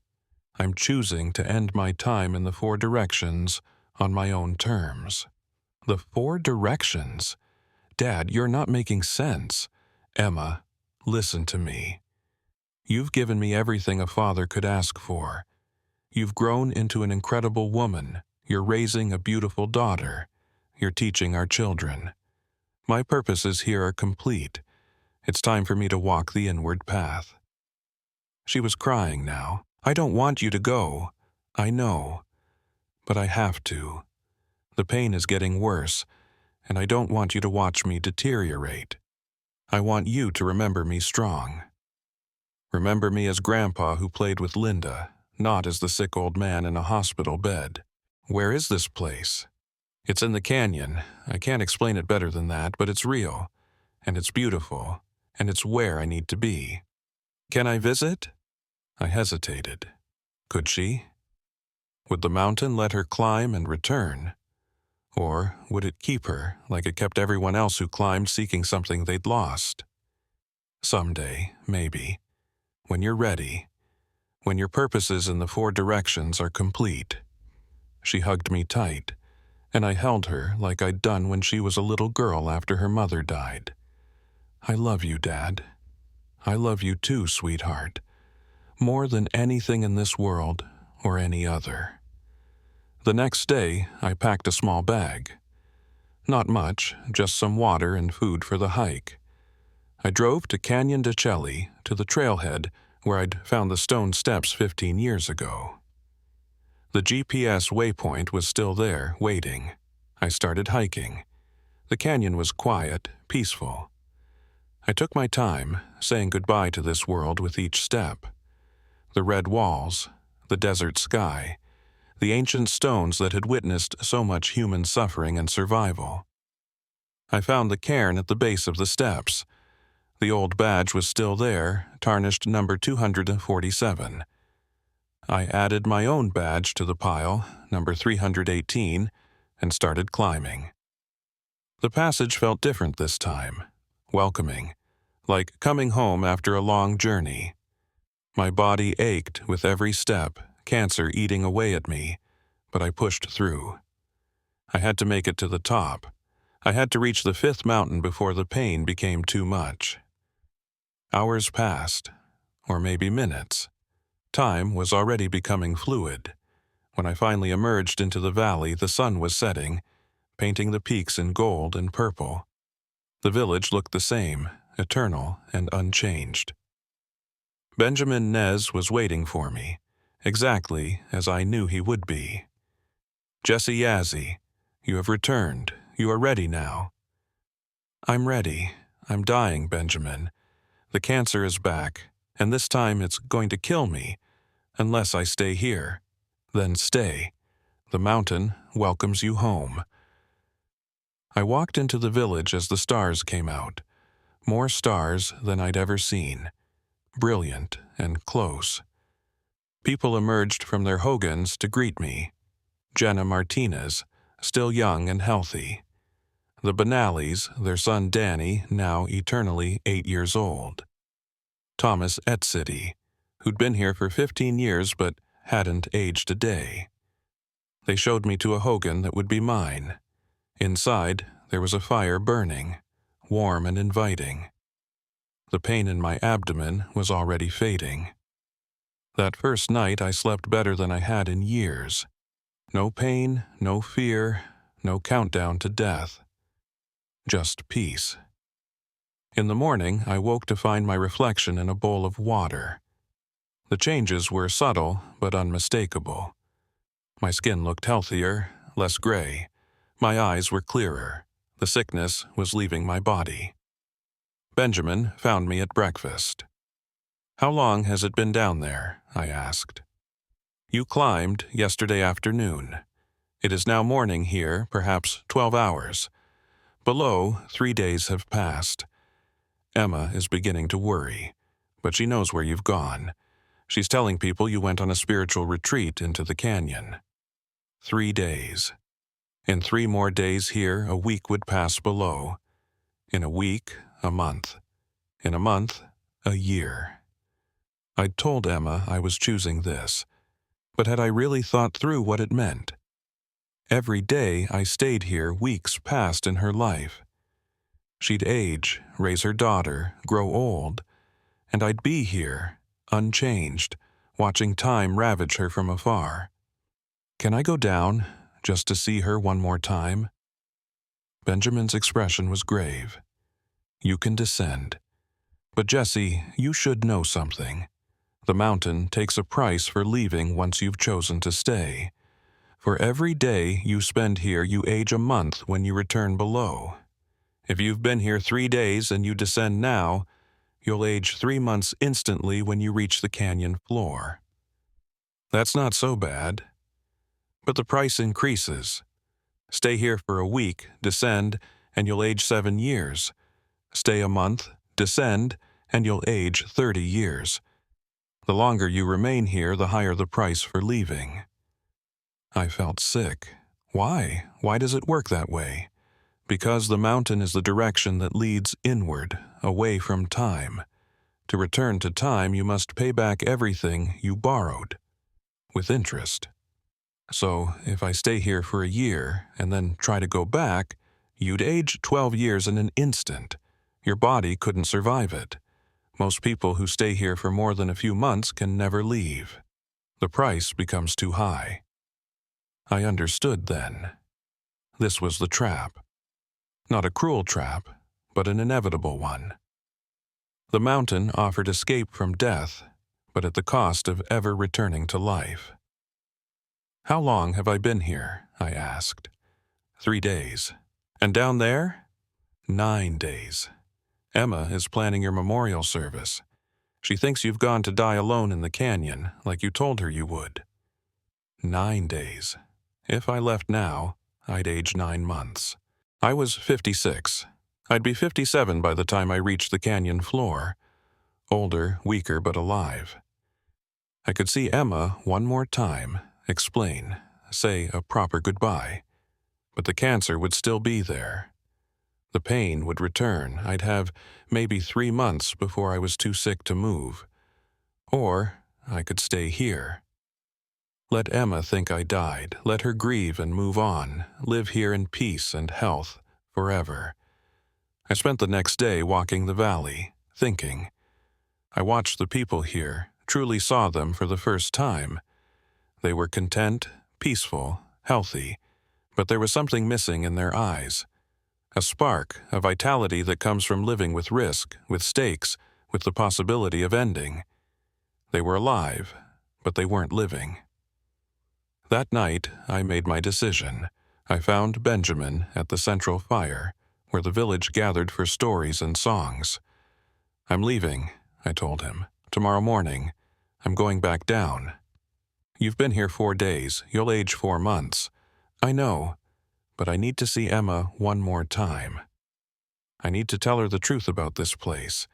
I'm choosing to end my time in the Four Directions on my own terms. The Four Directions? Dad, you're not making sense. Emma, listen to me. You've given me everything a father could ask for. You've grown into an incredible woman. You're raising a beautiful daughter. You're teaching our children. My purposes here are complete. It's time for me to walk the inward path. She was crying now. I don't want you to go. I know. But I have to. The pain is getting worse, and I don't want you to watch me deteriorate. I want you to remember me strong. Remember me as Grandpa who played with Linda, not as the sick old man in a hospital bed. Where is this place? It's in the canyon. I can't explain it better than that, but it's real, and it's beautiful, and it's where I need to be. Can I visit? I hesitated. Could she? Would the mountain let her climb and return? Or would it keep her like it kept everyone else who climbed seeking something they'd lost? Someday, maybe. When you're ready. When your purposes in the Four Directions are complete. She hugged me tight, and I held her like I'd done when she was a little girl after her mother died. I love you, Dad. I love you too, sweetheart. More than anything in this world or any other. The next day, I packed a small bag. Not much, just some water and food for the hike. I drove to Canyon de Chelly, to the trailhead where I'd found the stone steps 15 years ago. The GPS waypoint was still there, waiting. I started hiking. The canyon was quiet, peaceful. I took my time, saying goodbye to this world with each step. The red walls, the desert sky, the ancient stones that had witnessed so much human suffering and survival. I found the cairn at the base of the steps. The old badge was still there, tarnished number 247. I added my own badge to the pile, number 318, and started climbing. The passage felt different this time, welcoming, like coming home after a long journey. My body ached with every step, cancer eating away at me, but I pushed through. I had to make it to the top. I had to reach the 5th mountain before the pain became too much. Hours passed, or maybe minutes. Time was already becoming fluid. When I finally emerged into the valley, the sun was setting, painting the peaks in gold and purple. The village looked the same, eternal and unchanged. Benjamin Nez was waiting for me, exactly as I knew he would be. Jesse Yazzie, you have returned. You are ready now. I'm ready. I'm dying, Benjamin. The cancer is back, and this time it's going to kill me, unless I stay here. Then stay. The mountain welcomes you home. I walked into the village as the stars came out. More stars than I'd ever seen. Brilliant and close. People emerged from their hogans to greet me. Jenna Martinez, still young and healthy. The Benallis, their son Danny, now eternally 8 years old. Thomas Etcity, who'd been here for 15 years but hadn't aged a day. They showed me to a hogan that would be mine. Inside, there was a fire burning, warm and inviting. The pain in my abdomen was already fading. That first night I slept better than I had in years. No pain, no fear, no countdown to death. Just peace. In the morning, I woke to find my reflection in a bowl of water. The changes were subtle but unmistakable. My skin looked healthier, less gray. My eyes were clearer. The sickness was leaving my body. Benjamin found me at breakfast. How long has it been down there? I asked. You climbed yesterday afternoon. It is now morning here, perhaps 12 hours. Below, 3 days have passed. Emma is beginning to worry, but she knows where you've gone. She's telling people you went on a spiritual retreat into the canyon. 3 days. In 3 more days here, a week would pass below. In a week, a month. In a month, a year. I'd told Emma I was choosing this, but had I really thought through what it meant? Every day I stayed here, weeks passed in her life. She'd age, raise her daughter, grow old, and I'd be here, unchanged, watching time ravage her from afar. Can I go down, just to see her one more time? Benjamin's expression was grave. You can descend. But Jesse, you should know something. The mountain takes a price for leaving once you've chosen to stay. For every day you spend here, you age a month when you return below. If you've been here 3 days and you descend now, you'll age 3 months instantly when you reach the canyon floor. That's not so bad. But the price increases. Stay here for a week, descend, and you'll age 7 years. Stay a month, descend, and you'll age 30 years. The longer you remain here, the higher the price for leaving. I felt sick. Why? Why does it work that way? Because the mountain is the direction that leads inward, away from time. To return to time, you must pay back everything you borrowed, with interest. So, if I stay here for a year and then try to go back, you'd age 12 years in an instant. Your body couldn't survive it. Most people who stay here for more than a few months can never leave. The price becomes too high. I understood then. This was the trap. Not a cruel trap, but an inevitable one. The mountain offered escape from death, but at the cost of ever returning to life. How long have I been here? I asked. 3 days. And down there? 9 days. Emma is planning your memorial service. She thinks you've gone to die alone in the canyon, like you told her you would. 9 days. If I left now, I'd age 9 months. I was 56. I'd be 57 by the time I reached the canyon floor. Older, weaker, but alive. I could see Emma one more time, explain, say a proper goodbye. But the cancer would still be there. The pain would return. I'd have maybe 3 months before I was too sick to move. Or I could stay here. Let Emma think I died. Let her grieve and move on. Live here in peace and health forever. I spent the next day walking the valley, thinking. I watched the people here, truly saw them for the first time. They were content, peaceful, healthy, but there was something missing in their eyes. A spark, a vitality that comes from living with risk, with stakes, with the possibility of ending. They were alive, but they weren't living. That night, I made my decision. I found Benjamin at the central fire, where the village gathered for stories and songs. I'm leaving, I told him. Tomorrow morning. I'm going back down. You've been here 4 days. You'll age 4 months. I know, but I need to see Emma one more time. I need to tell her the truth about this place,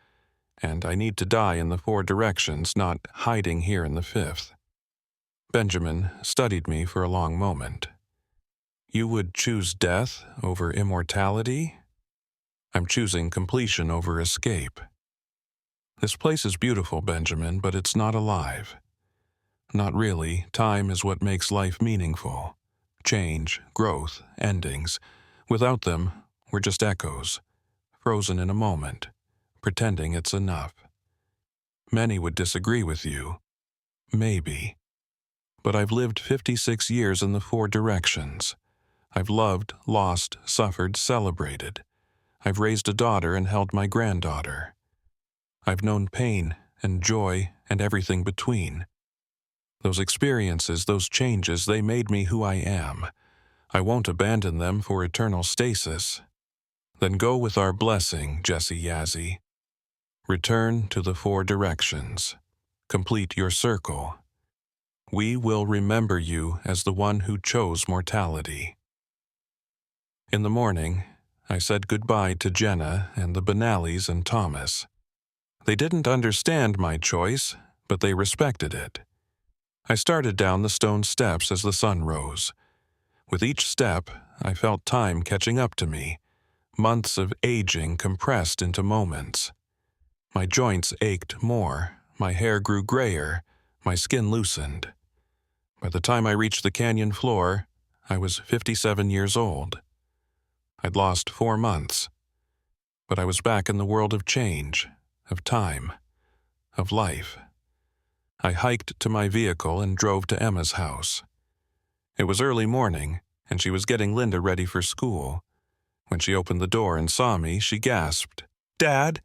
and I need to die in the 4 directions, not hiding here in the 5th. Benjamin studied me for a long moment. You would choose death over immortality? I'm choosing completion over escape. This place is beautiful, Benjamin, but it's not alive. Not really. Time is what makes life meaningful. Change, growth, endings. Without them, we're just echoes, frozen in a moment, pretending it's enough. Many would disagree with you. Maybe. But I've lived 56 years in the 4 directions. I've loved, lost, suffered, celebrated. I've raised a daughter and held my granddaughter. I've known pain and joy and everything between. Those experiences, those changes, they made me who I am. I won't abandon them for eternal stasis. Then go with our blessing, Jesse Yazzie. Return to the 4 directions. Complete your circle. We will remember you as the one who chose mortality. In the morning, I said goodbye to Jenna and the Benallis and Thomas. They didn't understand my choice, but they respected it. I started down the stone steps as the sun rose. With each step, I felt time catching up to me, months of aging compressed into moments. My joints ached more, my hair grew grayer, my skin loosened. By the time I reached the canyon floor, I was 57 years old. I'd lost 4 months, but I was back in the world of change, of time, of life. I hiked to my vehicle and drove to Emma's house. It was early morning, and she was getting Linda ready for school. When she opened the door and saw me, she gasped, "Dad!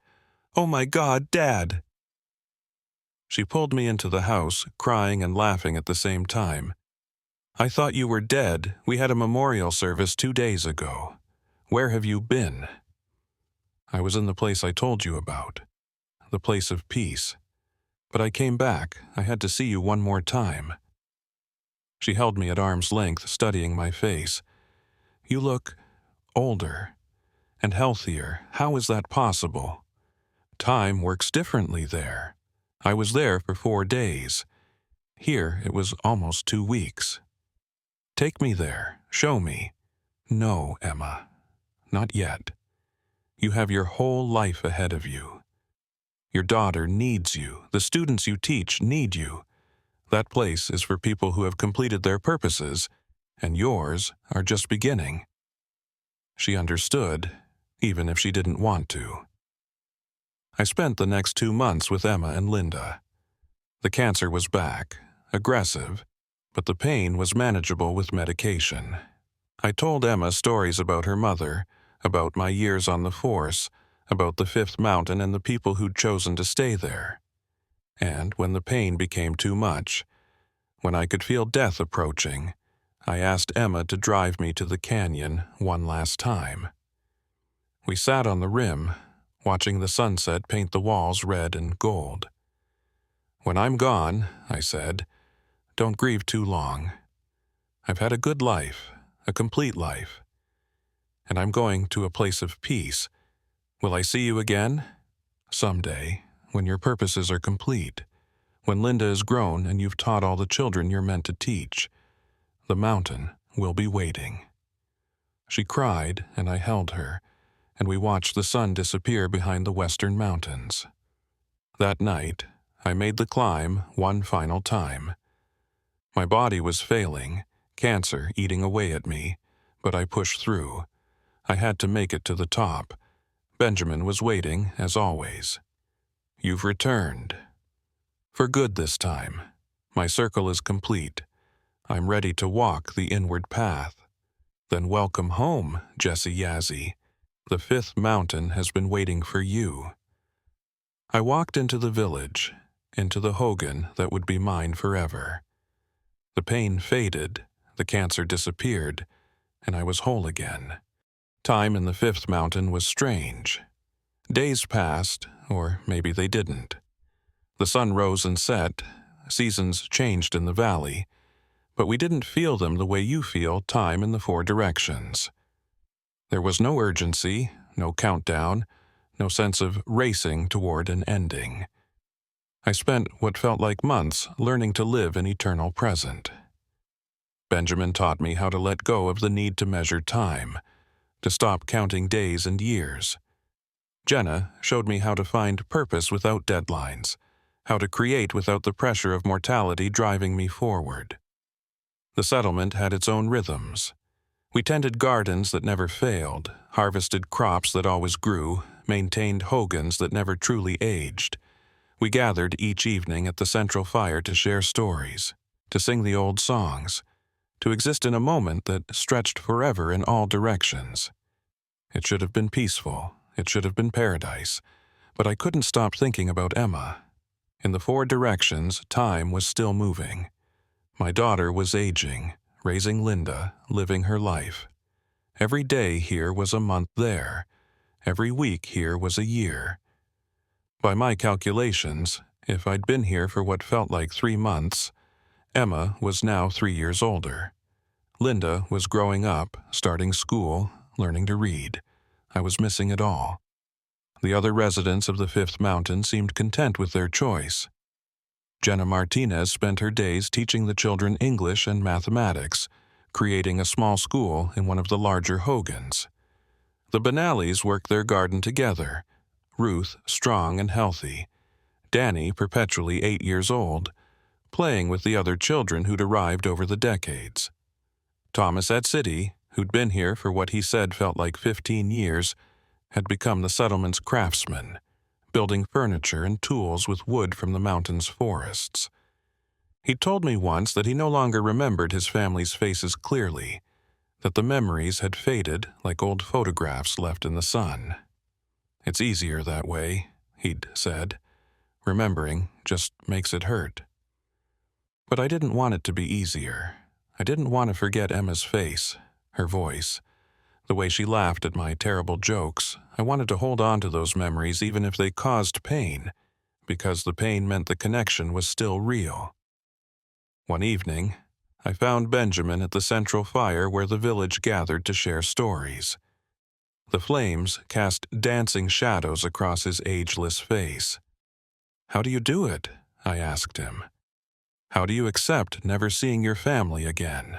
Oh my God, Dad!" She pulled me into the house, crying and laughing at the same time. "I thought you were dead. We had a memorial service 2 days ago. Where have you been?" "I was in the place I told you about, the place of peace. But I came back. I had to see you one more time." She held me at arm's length, studying my face. "You look older and healthier. How is that possible? Time works differently there. I was there for 4 days. Here it was almost 2 weeks. Take me there. Show me." "No, Emma. Not yet. You have your whole life ahead of you. Your daughter needs you. The students you teach need you. That place is for people who have completed their purposes, and yours are just beginning." She understood, even if she didn't want to. I spent the next 2 months with Emma and Linda. The cancer was back, aggressive, but the pain was manageable with medication. I told Emma stories about her mother, about my years on the force, about the 5th mountain and the people who'd chosen to stay there. And when the pain became too much, when I could feel death approaching, I asked Emma to drive me to the canyon one last time. We sat on the rim, watching the sunset paint the walls red and gold. "When I'm gone," I said, "don't grieve too long. I've had a good life, a complete life. And I'm going to a place of peace. Will I see you again? Someday, when your purposes are complete, when Linda is grown and you've taught all the children you're meant to teach. The mountain will be waiting." She cried, and I held her, and we watched the sun disappear behind the western mountains. That night, I made the climb one final time. My body was failing, cancer eating away at me, but I pushed through. I had to make it to the top. Benjamin was waiting, as always. "You've returned. For good this time. My circle is complete. I'm ready to walk the inward path. Then welcome home, Jessie Yazzie. The 5th mountain has been waiting for you." I walked into the village, into the hogan that would be mine forever. The pain faded, the cancer disappeared, and I was whole again. Time in the 5th mountain was strange. Days passed, or maybe they didn't. The sun rose and set, seasons changed in the valley, but we didn't feel them the way you feel time in the 4 directions. There was no urgency, no countdown, no sense of racing toward an ending. I spent what felt like months learning to live in eternal present. Benjamin taught me how to let go of the need to measure time, to stop counting days and years. Jenna showed me how to find purpose without deadlines, how to create without the pressure of mortality driving me forward. The settlement had its own rhythms. We tended gardens that never failed, harvested crops that always grew, maintained hogans that never truly aged. We gathered each evening at the central fire to share stories, to sing the old songs, to exist in a moment that stretched forever in all directions. It should have been peaceful, it should have been paradise, but I couldn't stop thinking about Emma. In the 4 directions, time was still moving. My daughter was aging, raising Linda, living her life. Every day here was a month there. Every week here was a year. By my calculations, if I'd been here for what felt like 3 months, Emma was now 3 years older. Linda was growing up, starting school, learning to read. I was missing it all. The other residents of the Fifth Mountain seemed content with their choice. Jenna Martinez spent her days teaching the children English and mathematics, creating a small school in one of the larger Hogans. The Benallis worked their garden together, Ruth strong and healthy, Danny perpetually 8 years old, playing with the other children who'd arrived over the decades. Thomas at City, who'd been here for what he said felt like 15 years, had become the settlement's craftsman, building furniture and tools with wood from the mountain's forests. He told me once that he no longer remembered his family's faces clearly, that the memories had faded like old photographs left in the sun. "It's easier that way," he'd said. "Remembering just makes it hurt." But I didn't want it to be easier. I didn't want to forget Emma's face, her voice, the way she laughed at my terrible jokes. I wanted to hold on to those memories even if they caused pain, because the pain meant the connection was still real. One evening, I found Benjamin at the central fire where the village gathered to share stories. The flames cast dancing shadows across his ageless face. "How do you do it?" I asked him. "How do you accept never seeing your family again?"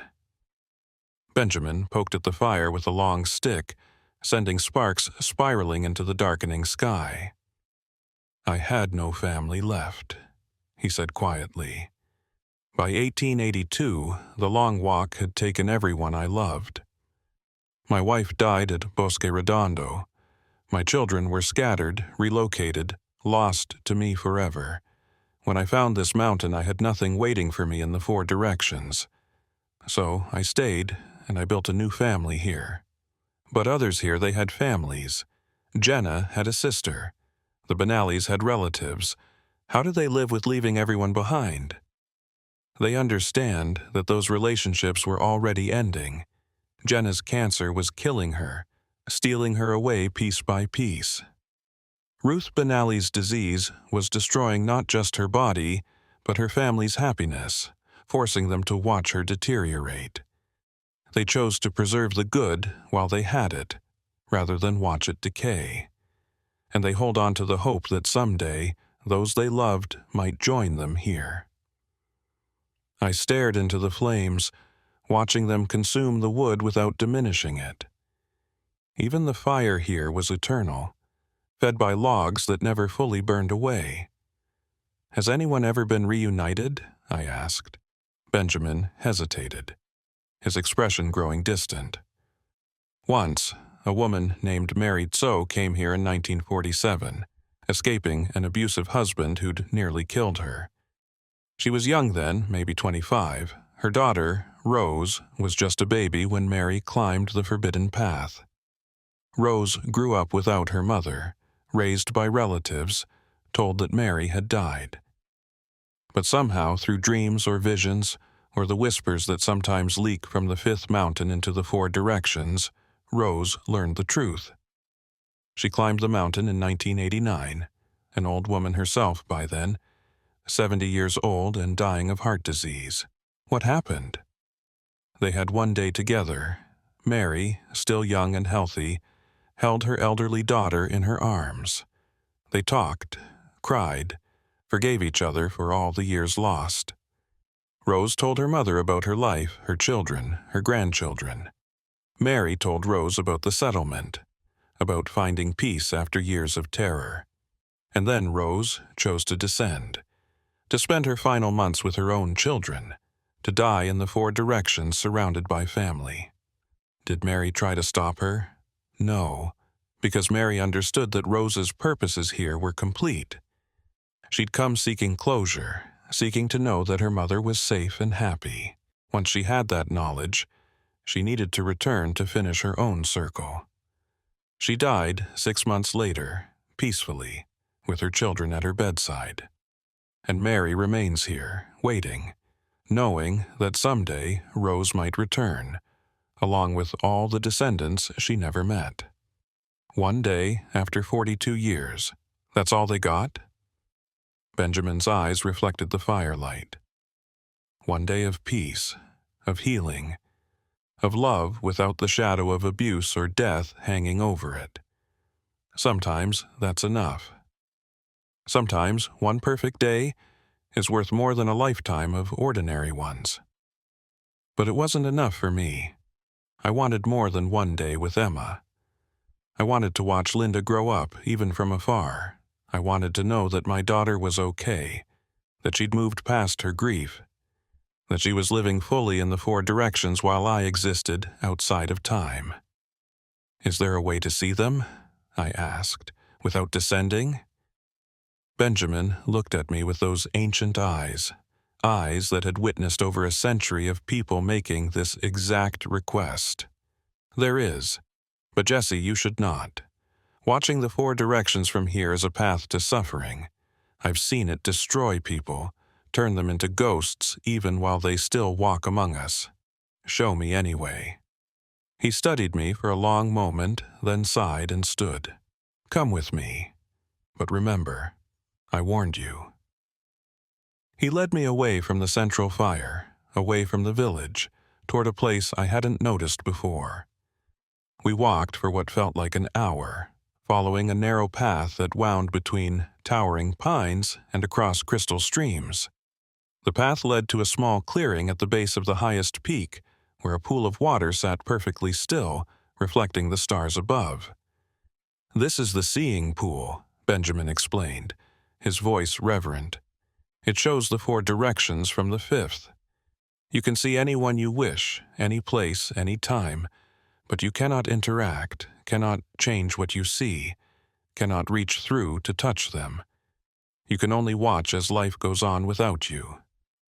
Benjamin poked at the fire with a long stick, sending sparks spiraling into the darkening sky. "I had no family left," he said quietly. By 1882, the long walk had taken everyone I loved. My wife died at Bosque Redondo. My children were scattered, relocated, lost to me forever. When I found this mountain, I had nothing waiting for me in the 4 directions. So I stayed, and I built a new family here. But others here, they had families. Jenna had a sister. The Benallis had relatives. How do they live with leaving everyone behind? They understand that those relationships were already ending. Jenna's cancer was killing her, stealing her away piece by piece. Ruth Benalli's disease was destroying not just her body, but her family's happiness, forcing them to watch her deteriorate. They chose to preserve the good while they had it, rather than watch it decay. And they hold on to the hope that someday those they loved might join them here. I stared into the flames, watching them consume the wood without diminishing it. Even the fire here was eternal, fed by logs that never fully burned away. "Has anyone ever been reunited?" I asked. Benjamin hesitated, his expression growing distant. "Once, a woman named Mary Tso came here in 1947, escaping an abusive husband who'd nearly killed her. She was young then, maybe 25. Her daughter, Rose, was just a baby when Mary climbed the forbidden path. Rose grew up without her mother, raised by relatives, told that Mary had died. But somehow, through dreams or visions, or the whispers that sometimes leak from the 5th mountain into the 4 directions, Rose learned the truth. She climbed the mountain in 1989, an old woman herself by then, 70 years old and dying of heart disease. What happened? They had one day together. Mary, still young and healthy, held her elderly daughter in her arms. They talked, cried, forgave each other for all the years lost. Rose told her mother about her life, her children, her grandchildren. Mary told Rose about the settlement, about finding peace after years of terror. And then Rose chose to descend, to spend her final months with her own children, to die in the 4 directions surrounded by family. Did Mary try to stop her? No, because Mary understood that Rose's purposes here were complete. She'd come seeking closure, seeking to know that her mother was safe and happy. Once she had that knowledge, she needed to return to finish her own circle. She died 6 months later, peacefully, with her children at her bedside. And Mary remains here, waiting, knowing that someday Rose might return, along with all the descendants she never met. One day, after 42 years, that's all they got? Benjamin's eyes reflected the firelight. One day of peace, of healing, of love without the shadow of abuse or death hanging over it. Sometimes that's enough. Sometimes one perfect day is worth more than a lifetime of ordinary ones. But it wasn't enough for me. I wanted more than one day with Emma. I wanted to watch Linda grow up, even from afar. I wanted to know that my daughter was okay, that she'd moved past her grief, that she was living fully in the four directions while I existed outside of time. Is there a way to see them? I asked, without descending. Benjamin looked at me with those ancient eyes that had witnessed over a century of people making this exact request. There is, but Jesse, you should not. Watching the four directions from here is a path to suffering. I've seen it destroy people, turn them into ghosts even while they still walk among us. Show me anyway. He studied me for a long moment, then sighed and stood. Come with me. But remember, I warned you. He led me away from the central fire, away from the village, toward a place I hadn't noticed before. We walked for what felt like an hour, following a narrow path that wound between towering pines and across crystal streams. The path led to a small clearing at the base of the highest peak, where a pool of water sat perfectly still, reflecting the stars above. This is the seeing pool, Benjamin explained, his voice reverent. It shows the four directions from the fifth. You can see anyone you wish, any place, any time, but you cannot interact, cannot change what you see, cannot reach through to touch them. You can only watch as life goes on without you.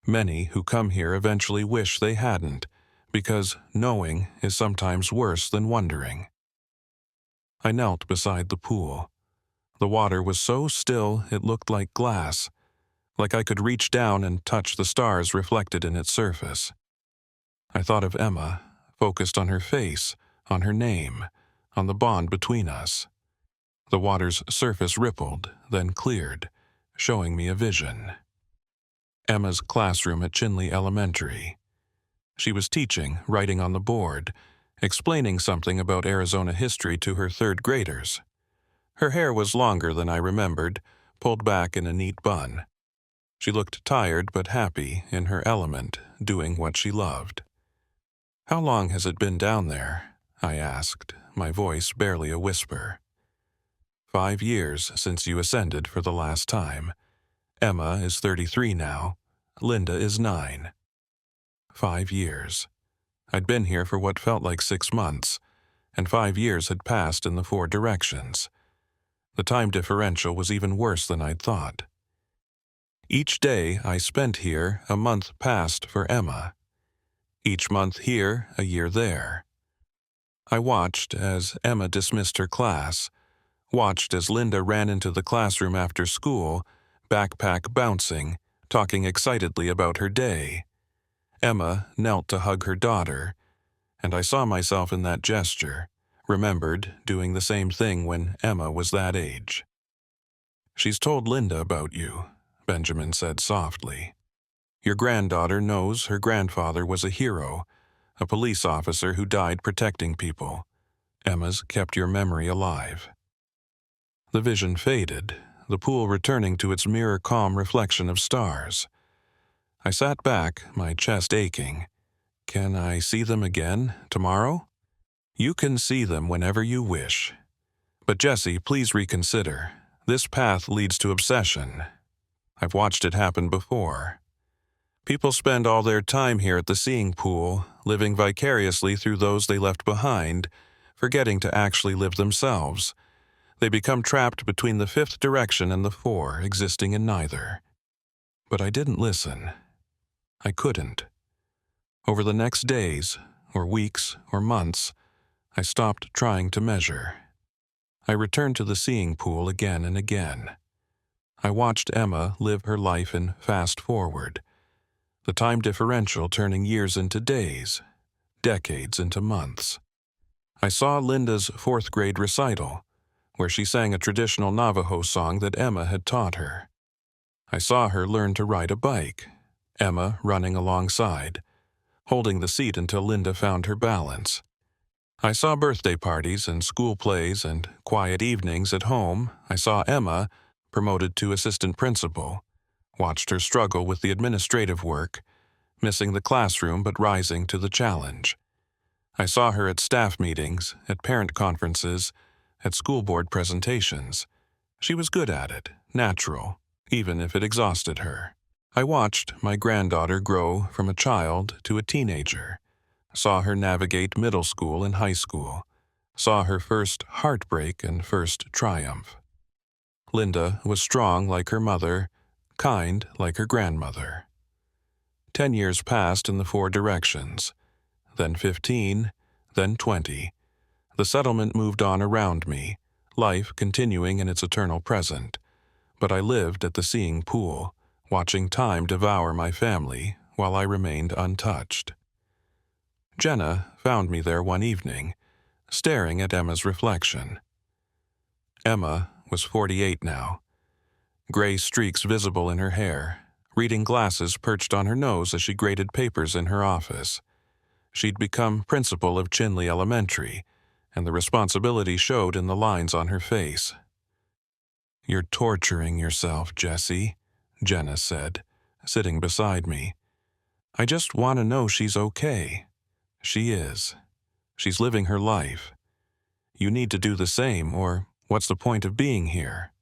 Many who come here eventually wish they hadn't, because knowing is sometimes worse than wondering. I knelt beside the pool. The water was so still it looked like glass, like I could reach down and touch the stars reflected in its surface. I thought of Emma, focused on her face, on her name, on the bond between us. The water's surface rippled, then cleared, showing me a vision. Emma's classroom at Chinley Elementary. She was teaching, writing on the board, explaining something about Arizona history to her third graders. Her hair was longer than I remembered, pulled back in a neat bun. She looked tired but happy, in her element, doing what she loved. How long has it been down there? I asked, my voice barely a whisper. 5 years since you ascended for the last time. Emma is 33 now. Linda is 9. 5 years. I'd been here for what felt like 6 months, and 5 years had passed in the four directions. The time differential was even worse than I'd thought. Each day I spent here, a month passed for Emma. Each month here, a year there. I watched as Emma dismissed her class, watched as Linda ran into the classroom after school, backpack bouncing, talking excitedly about her day. Emma knelt to hug her daughter, and I saw myself in that gesture, remembered doing the same thing when Emma was that age. She's told Linda about you, Benjamin said softly. Your granddaughter knows her grandfather was a hero, a police officer who died protecting people. Emma's kept your memory alive. The vision faded, the pool returning to its mirror calm reflection of stars. I sat back, my chest aching. Can I see them again, tomorrow? You can see them whenever you wish. But Jesse, please reconsider. This path leads to obsession. I've watched it happen before. People spend all their time here at the seeing pool, living vicariously through those they left behind, forgetting to actually live themselves. They become trapped between the fifth direction and the four, existing in neither. But I didn't listen. I couldn't. Over the next days, or weeks, or months, I stopped trying to measure. I returned to the seeing pool again and again. I watched Emma live her life in fast forward, the time differential turning years into days, decades into months. I saw Linda's 4th grade recital, where she sang a traditional Navajo song that Emma had taught her. I saw her learn to ride a bike, Emma running alongside, holding the seat until Linda found her balance. I saw birthday parties and school plays and quiet evenings at home. I saw Emma, promoted to assistant principal, watched her struggle with the administrative work, missing the classroom but rising to the challenge. I saw her at staff meetings, at parent conferences, at school board presentations. She was good at it, natural, even if it exhausted her. I watched my granddaughter grow from a child to a teenager, saw her navigate middle school and high school, saw her first heartbreak and first triumph. Linda was strong like her mother, kind like her grandmother. 10 years passed in the 4 directions, then 15, then 20. The settlement moved on around me, life continuing in its eternal present, but I lived at the seeing pool, watching time devour my family while I remained untouched. Jenna found me there one evening, staring at Emma's reflection. Emma was 48 now, gray streaks visible in her hair, reading glasses perched on her nose as she graded papers in her office. She'd become principal of Chinley Elementary, and the responsibility showed in the lines on her face. "You're torturing yourself, Jessie," Jenna said, sitting beside me. "I just want to know she's okay." She is. She's living her life. You need to do the same, or what's the point of being here?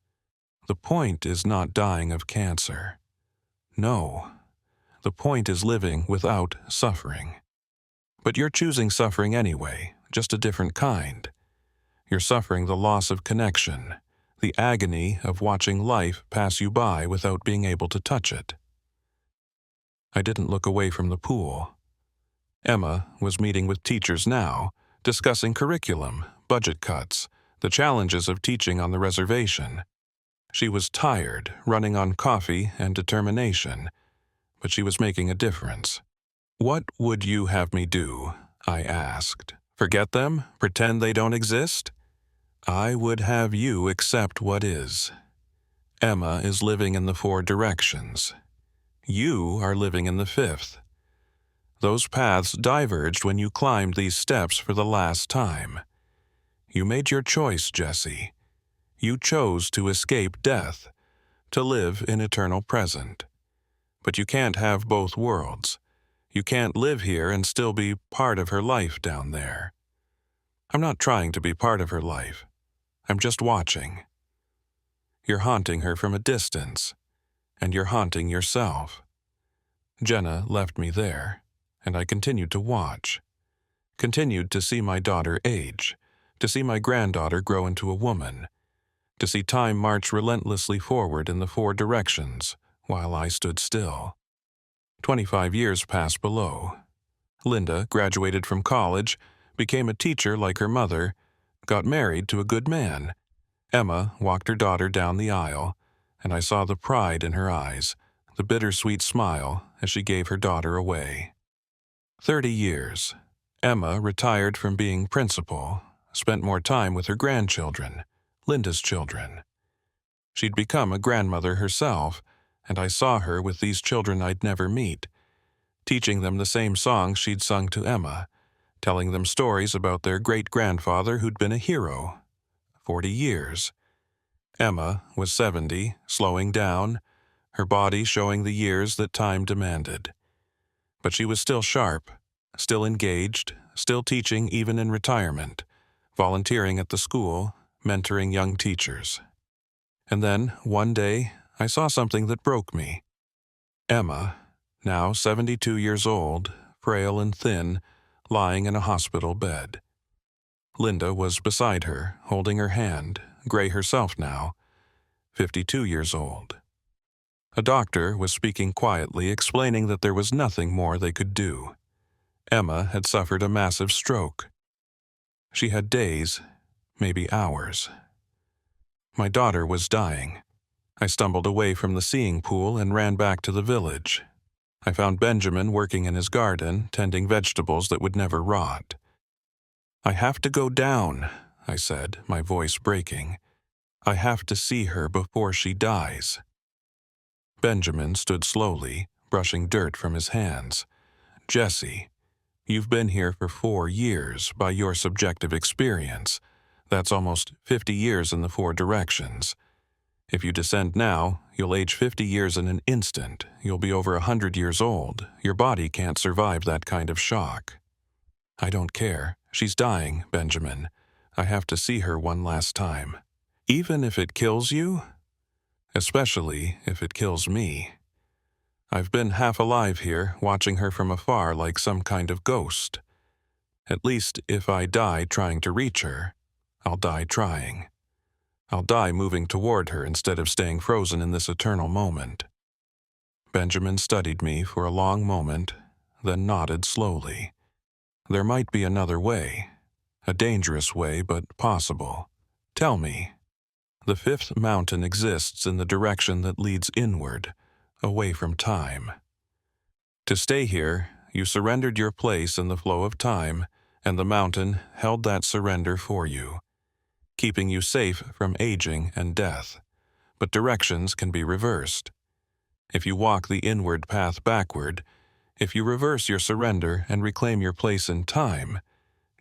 The point is not dying of cancer. No. The point is living without suffering. But you're choosing suffering anyway, just a different kind. You're suffering the loss of connection, the agony of watching life pass you by without being able to touch it. I didn't look away from the pool. Emma was meeting with teachers now, discussing curriculum, budget cuts, the challenges of teaching on the reservation. She was tired, running on coffee and determination, but she was making a difference. "What would you have me do?" I asked. "Forget them? Pretend they don't exist?" "I would have you accept what is. Emma is living in the 4 directions. You are living in the 5th. Those paths diverged when you climbed these steps for the last time. You made your choice, Jessie. You chose to escape death, to live in eternal present. But you can't have both worlds. You can't live here and still be part of her life down there. I'm not trying to be part of her life. I'm just watching. You're haunting her from a distance, and you're haunting yourself." Jenna left me there, and I continued to watch. Continued to see my daughter age, to see my granddaughter grow into a woman, to see time march relentlessly forward in the 4 directions while I stood still. 25 years passed below. Linda graduated from college, became a teacher like her mother, got married to a good man. Emma walked her daughter down the aisle, and I saw the pride in her eyes, the bittersweet smile as she gave her daughter away. 30 years. Emma retired from being principal, spent more time with her grandchildren, Linda's children. She'd become a grandmother herself, and I saw her with these children I'd never meet, teaching them the same songs she'd sung to Emma, telling them stories about their great-grandfather who'd been a hero. 40 years. Emma was 70, slowing down, her body showing the years that time demanded. But she was still sharp, still engaged, still teaching even in retirement, volunteering at the school, mentoring young teachers. And then, one day, I saw something that broke me. Emma, now 72 years old, frail and thin, lying in a hospital bed. Linda was beside her, holding her hand, gray herself now, 52 years old. A doctor was speaking quietly, explaining that there was nothing more they could do. Emma had suffered a massive stroke. She had days, maybe hours. My daughter was dying. I stumbled away from the seeing pool and ran back to the village. I found Benjamin working in his garden, tending vegetables that would never rot. "I have to go down," I said, my voice breaking. "I have to see her before she dies." Benjamin stood slowly, brushing dirt from his hands. "Jesse, you've been here for 4 years by your subjective experience. That's almost 50 years in the 4 directions. If you descend now, you'll age 50 years in an instant. You'll be over 100 years old. Your body can't survive that kind of shock." "I don't care. She's dying, Benjamin. I have to see her one last time." "Even if it kills you?" "Especially if it kills me. I've been half alive here, watching her from afar like some kind of ghost. At least if I die trying to reach her, I'll die trying. I'll die moving toward her instead of staying frozen in this eternal moment." Benjamin studied me for a long moment, then nodded slowly. "There might be another way. A dangerous way, but possible. Tell me." "The 5th mountain exists in the direction that leads inward, away from time. To stay here, you surrendered your place in the flow of time, and the mountain held that surrender for you, keeping you safe from aging and death. But directions can be reversed. If you walk the inward path backward, if you reverse your surrender and reclaim your place in time,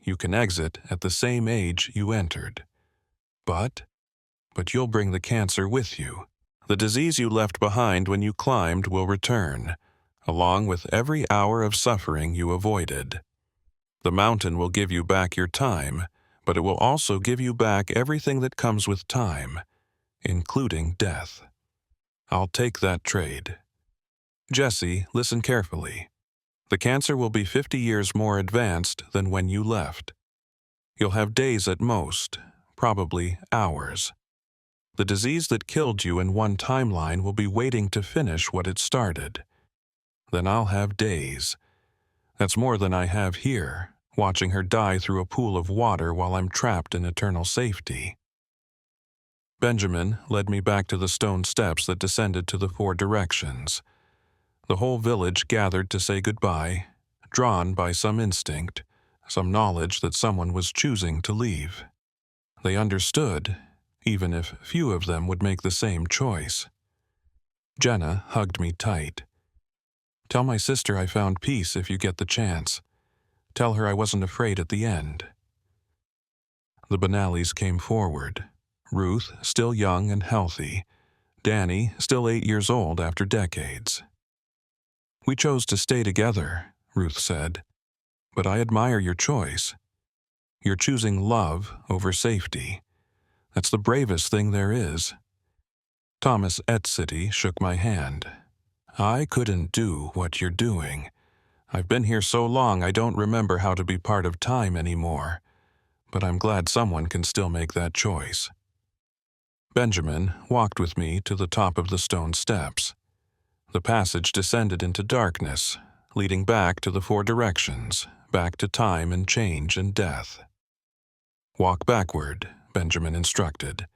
you can exit at the same age you entered. But you'll bring the cancer with you. The disease you left behind when you climbed will return, along with every hour of suffering you avoided. The mountain will give you back your time, but it will also give you back everything that comes with time, including death. I'll take that trade. Jesse, listen carefully. The cancer will be 50 years more advanced than when you left. You'll have days at most, probably hours. The disease that killed you in one timeline will be waiting to finish what it started. Then I'll have days. That's more than I have here, watching her die through a pool of water while I'm trapped in eternal safety." Benjamin led me back to the stone steps that descended to the 4 directions. The whole village gathered to say goodbye, drawn by some instinct, some knowledge that someone was choosing to leave. They understood, even if few of them would make the same choice. Jenna hugged me tight. "Tell my sister I found peace if you get the chance. Tell her I wasn't afraid at the end." The Benallis came forward. Ruth, still young and healthy. Danny, still 8 years old after decades. "We chose to stay together," Ruth said. "But I admire your choice. You're choosing love over safety. That's the bravest thing there is." Thomas Etsity shook my hand. "I couldn't do what you're doing. I've been here so long I don't remember how to be part of time anymore. But I'm glad someone can still make that choice." Benjamin walked with me to the top of the stone steps. The passage descended into darkness, leading back to the 4 directions, back to time and change and death. "Walk backward," Benjamin instructed.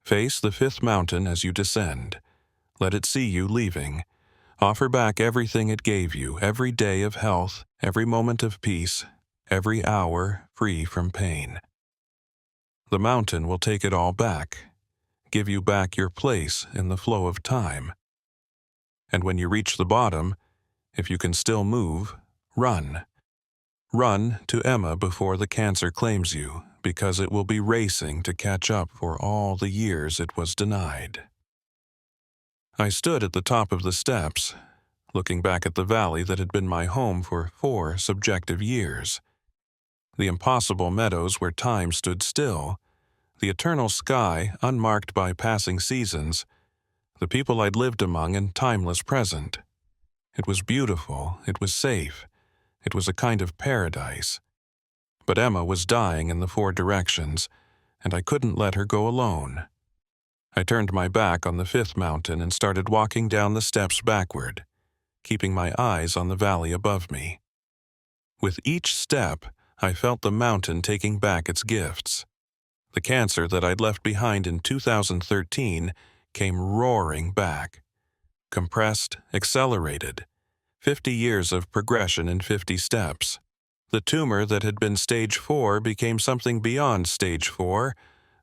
"Face the 5th mountain as you descend. Let it see you leaving. Offer back everything it gave you, every day of health, every moment of peace, every hour free from pain. The mountain will take it all back, give you back your place in the flow of time. And when you reach the bottom, if you can still move, run. Run to Emma before the cancer claims you, because it will be racing to catch up for all the years it was denied." I stood at the top of the steps, looking back at the valley that had been my home for 4 subjective years. The impossible meadows where time stood still, the eternal sky unmarked by passing seasons, the people I'd lived among in timeless present. It was beautiful, it was safe, it was a kind of paradise. But Emma was dying in the 4 directions, and I couldn't let her go alone. I turned my back on the 5th mountain and started walking down the steps backward, keeping my eyes on the valley above me. With each step, I felt the mountain taking back its gifts. The cancer that I'd left behind in 2013 came roaring back. Compressed, accelerated. 50 years of progression in 50 steps. The tumor that had been stage 4 became something beyond stage 4,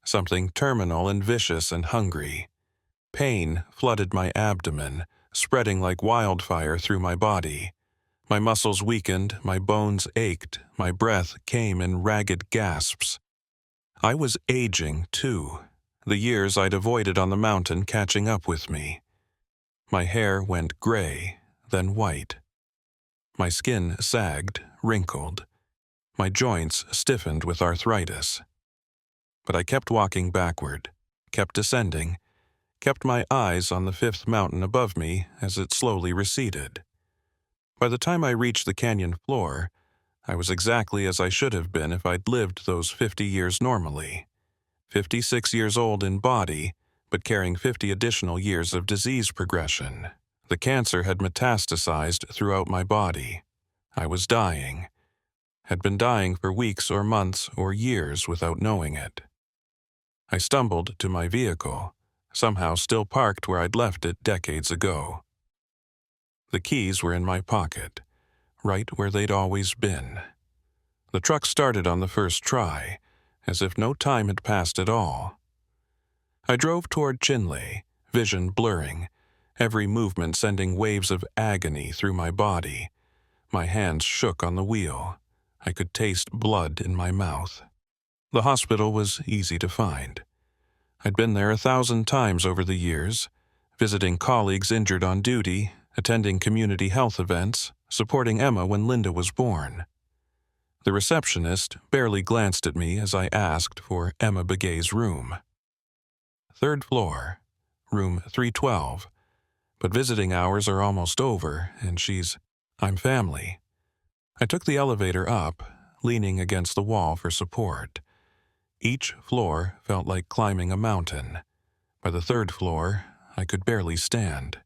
something terminal and vicious and hungry. Pain flooded my abdomen, spreading like wildfire through my body. My muscles weakened, my bones ached, my breath came in ragged gasps. I was aging, too, the years I'd avoided on the mountain catching up with me. My hair went gray, then white. My skin sagged, wrinkled. My joints stiffened with arthritis. But I kept walking backward, kept descending, kept my eyes on the fifth mountain above me as it slowly receded. By the time I reached the canyon floor, I was exactly as I should have been if I'd lived those 50 years normally. 56 years old in body, but carrying 50 additional years of disease progression. The cancer had metastasized throughout my body. I was dying. Had been dying for weeks or months or years without knowing it. I stumbled to my vehicle, somehow still parked where I'd left it decades ago. The keys were in my pocket, right where they'd always been. The truck started on the first try, as if no time had passed at all. I drove toward Chelly, vision blurring, every movement sending waves of agony through my body. My hands shook on the wheel. I could taste blood in my mouth. The hospital was easy to find. I'd been there 1,000 times over the years, visiting colleagues injured on duty, attending community health events, supporting Emma when Linda was born. The receptionist barely glanced at me as I asked for Emma Begay's room. 3rd floor, room 312, but visiting hours are almost over, and I'm family. I took the elevator up, leaning against the wall for support. Each floor felt like climbing a mountain. By the 3rd floor, I could barely stand.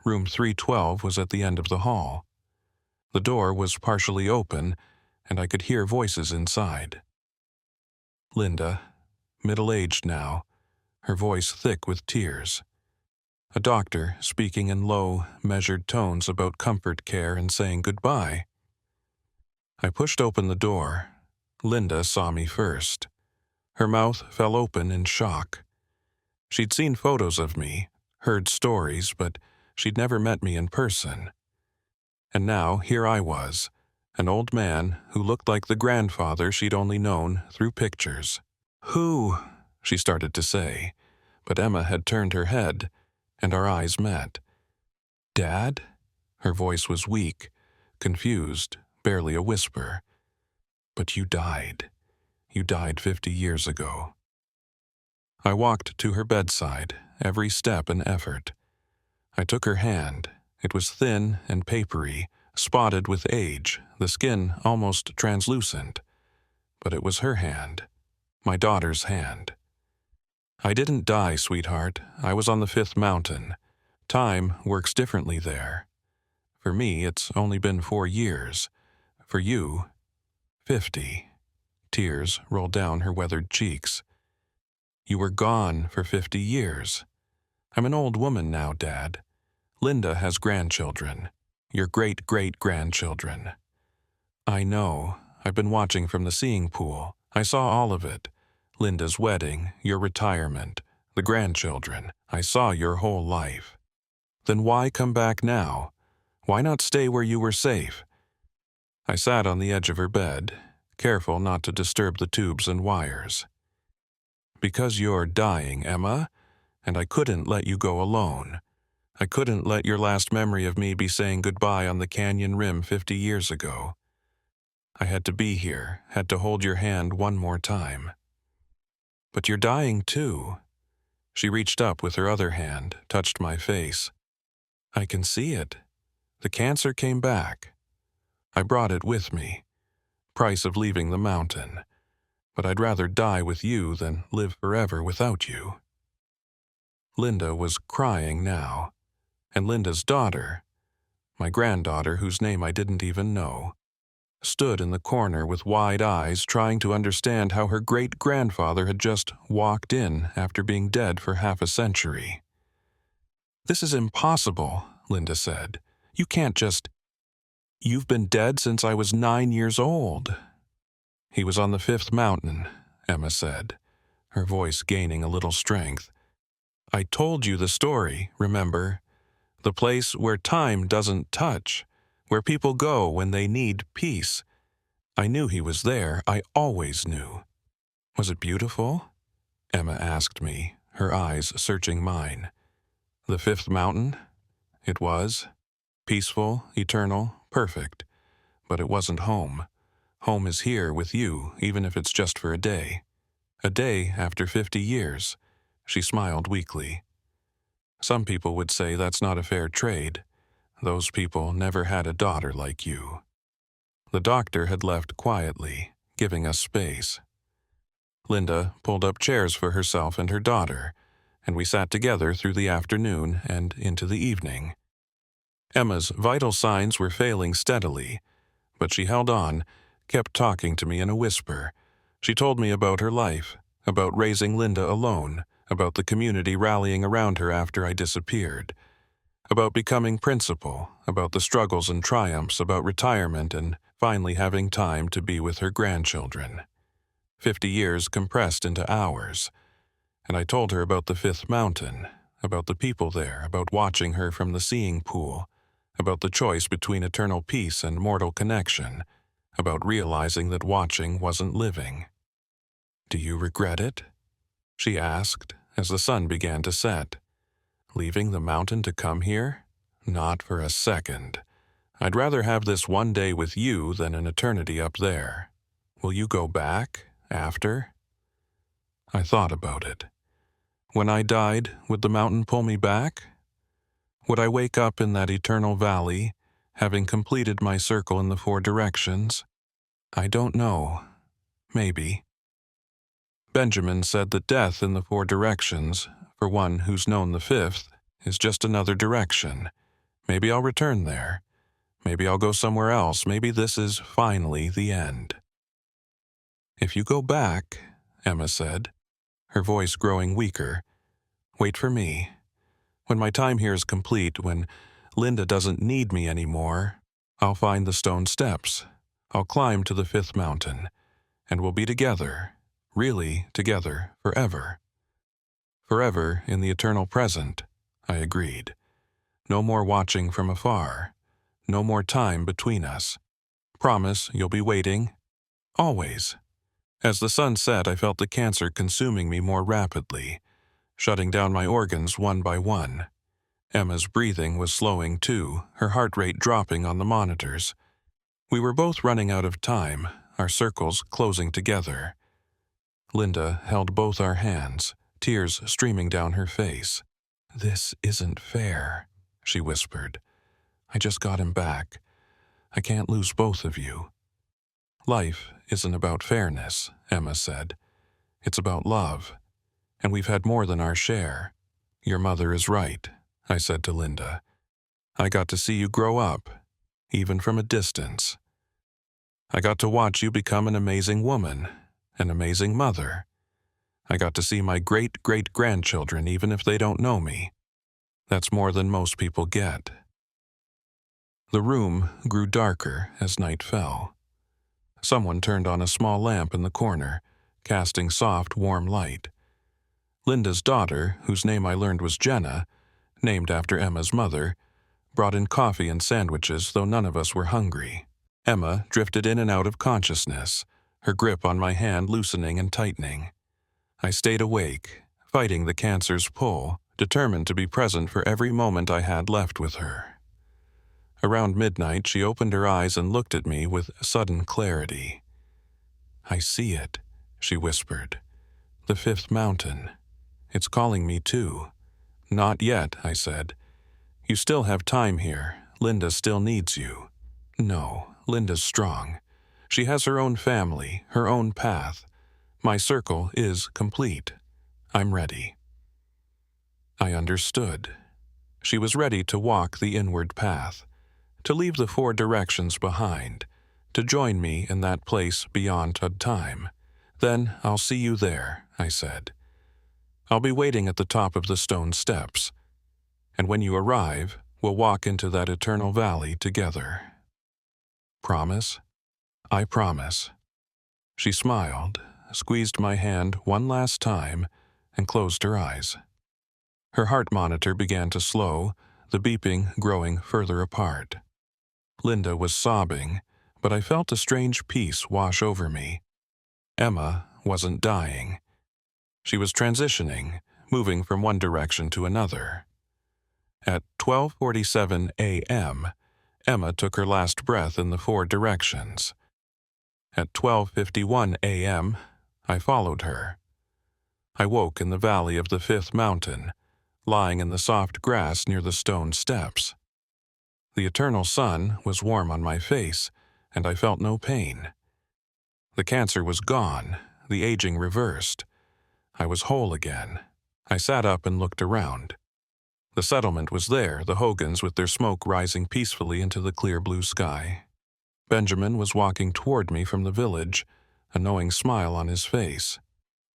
Room 312 was at the end of the hall. The door was partially open, and I could hear voices inside. Linda, middle-aged now, her voice thick with tears. A doctor speaking in low, measured tones about comfort care and saying goodbye. I pushed open the door. Linda saw me first. Her mouth fell open in shock. She'd seen photos of me, heard stories, but she'd never met me in person. And now here I was, an old man who looked like the grandfather she'd only known through pictures. "Who?" she started to say, but Emma had turned her head, and our eyes met. "Dad?" Her voice was weak, confused, barely a whisper. "But you died. You died 50 years ago." I walked to her bedside, every step an effort. I took her hand. It was thin and papery, spotted with age, the skin almost translucent. But it was her hand, my daughter's hand. "I didn't die, sweetheart. I was on the 5th mountain. Time works differently there. For me, it's only been 4 years. For you, 50. Tears rolled down her weathered cheeks. "You were gone for 50 years. I'm an old woman now, Dad. Linda has grandchildren. Your great-great-grandchildren. I know. I've been watching from the seeing pool. I saw all of it. Linda's wedding, your retirement, the grandchildren. I saw your whole life. Then why come back now? Why not stay where you were safe?" I sat on the edge of her bed, careful not to disturb the tubes and wires. "Because you're dying, Emma, and I couldn't let you go alone. I couldn't let your last memory of me be saying goodbye on the canyon rim 50 years ago. I had to be here, had to hold your hand one more time. But you're dying too." She reached up with her other hand, touched my face. "I can see it. The cancer came back. I brought it with me. Price of leaving the mountain. But I'd rather die with you than live forever without you." Linda was crying now, and Linda's daughter, my granddaughter whose name I didn't even know, stood in the corner with wide eyes trying to understand how her great-grandfather had just walked in after being dead for half a century. "This is impossible," Linda said. "You can't just... You've been dead since I was 9 years old." "He was on the 5th mountain," Emma said, her voice gaining a little strength. "I told you the story, remember? The place where time doesn't touch, where people go when they need peace. I knew he was there. I always knew. Was it beautiful? Emma asked me, her eyes searching mine. The fifth mountain? It was. Peaceful, eternal, perfect. But it wasn't home. Home is here with you, even if it's just for a day. A day after 50 years. She smiled weakly. Some people would say that's not a fair trade. Those people never had a daughter like you. The doctor had left quietly, giving us space. Linda pulled up chairs for herself and her daughter, and we sat together through the afternoon and into the evening. Emma's vital signs were failing steadily, but she held on, kept talking to me in a whisper. She told me about her life, about raising Linda alone, about the community rallying around her after I disappeared, about becoming principal, about the struggles and triumphs, about retirement and finally having time to be with her grandchildren. 50 years compressed into hours. And I told her about the fifth mountain, about the people there, about watching her from the seeing pool, about the choice between eternal peace and mortal connection, about realizing that watching wasn't living. "Do you regret it?" she asked as the sun began to set. "Leaving the mountain to come here? Not for a second. I'd rather have this one day with you than an eternity up there. Will you go back, after?" I thought about it. When I died, would the mountain pull me back? Would I wake up in that eternal valley, having completed my circle in the 4 directions? I don't know. Maybe. Benjamin said that death in the 4 directions, for one who's known the 5th, is just another direction. Maybe I'll return there. Maybe I'll go somewhere else. Maybe this is finally the end. "If you go back," Emma said, her voice growing weaker, "wait for me. When my time here is complete, when Linda doesn't need me anymore, I'll find the stone steps. I'll climb to the 5th mountain, and we'll be together, really together, forever." "Forever in the eternal present," I agreed. "No more watching from afar. No more time between us. Promise you'll be waiting? Always." As the sun set, I felt the cancer consuming me more rapidly, shutting down my organs one by one. Emma's breathing was slowing too, her heart rate dropping on the monitors. We were both running out of time, our circles closing together. Linda held both our hands, tears streaming down her face. "This isn't fair," she whispered. "I just got him back. I can't lose both of you." "Life isn't about fairness," Emma said. "It's about love. And we've had more than our share. Your mother is right," I said to Linda. "I got to see you grow up, even from a distance. I got to watch you become an amazing woman, an amazing mother. I got to see my great-great-grandchildren even if they don't know me. That's more than most people get." The room grew darker as night fell. Someone turned on a small lamp in the corner, casting soft, warm light. Linda's daughter, whose name I learned was Jenna, named after Emma's mother, brought in coffee and sandwiches, though none of us were hungry. Emma drifted in and out of consciousness, her grip on my hand loosening and tightening. I stayed awake, fighting the cancer's pull, determined to be present for every moment I had left with her. Around midnight, she opened her eyes and looked at me with sudden clarity. "I see it," she whispered. "The 5th mountain. It's calling me too." "Not yet," I said. "You still have time here. Linda still needs you." "No, Linda's strong. She has her own family, her own path. My circle is complete. I'm ready." I understood. She was ready to walk the inward path, to leave the 4 directions behind, to join me in that place beyond time. "Then I'll see you there," I said. "I'll be waiting at the top of the stone steps. And when you arrive, we'll walk into that eternal valley together." "Promise?" "I promise." She smiled, squeezed my hand one last time, and closed her eyes. Her heart monitor began to slow, the beeping growing further apart. Linda was sobbing, but I felt a strange peace wash over me. Emma wasn't dying. She was transitioning, moving from one direction to another. At 12:47 a.m., Emma took her last breath in the 4 directions. At 12:51 a.m., I followed her. I woke in the valley of the 5th mountain, lying in the soft grass near the stone steps. The eternal sun was warm on my face, and I felt no pain. The cancer was gone, the aging reversed. I was whole again. I sat up and looked around. The settlement was there, the Hogans with their smoke rising peacefully into the clear blue sky. Benjamin was walking toward me from the village, a knowing smile on his face.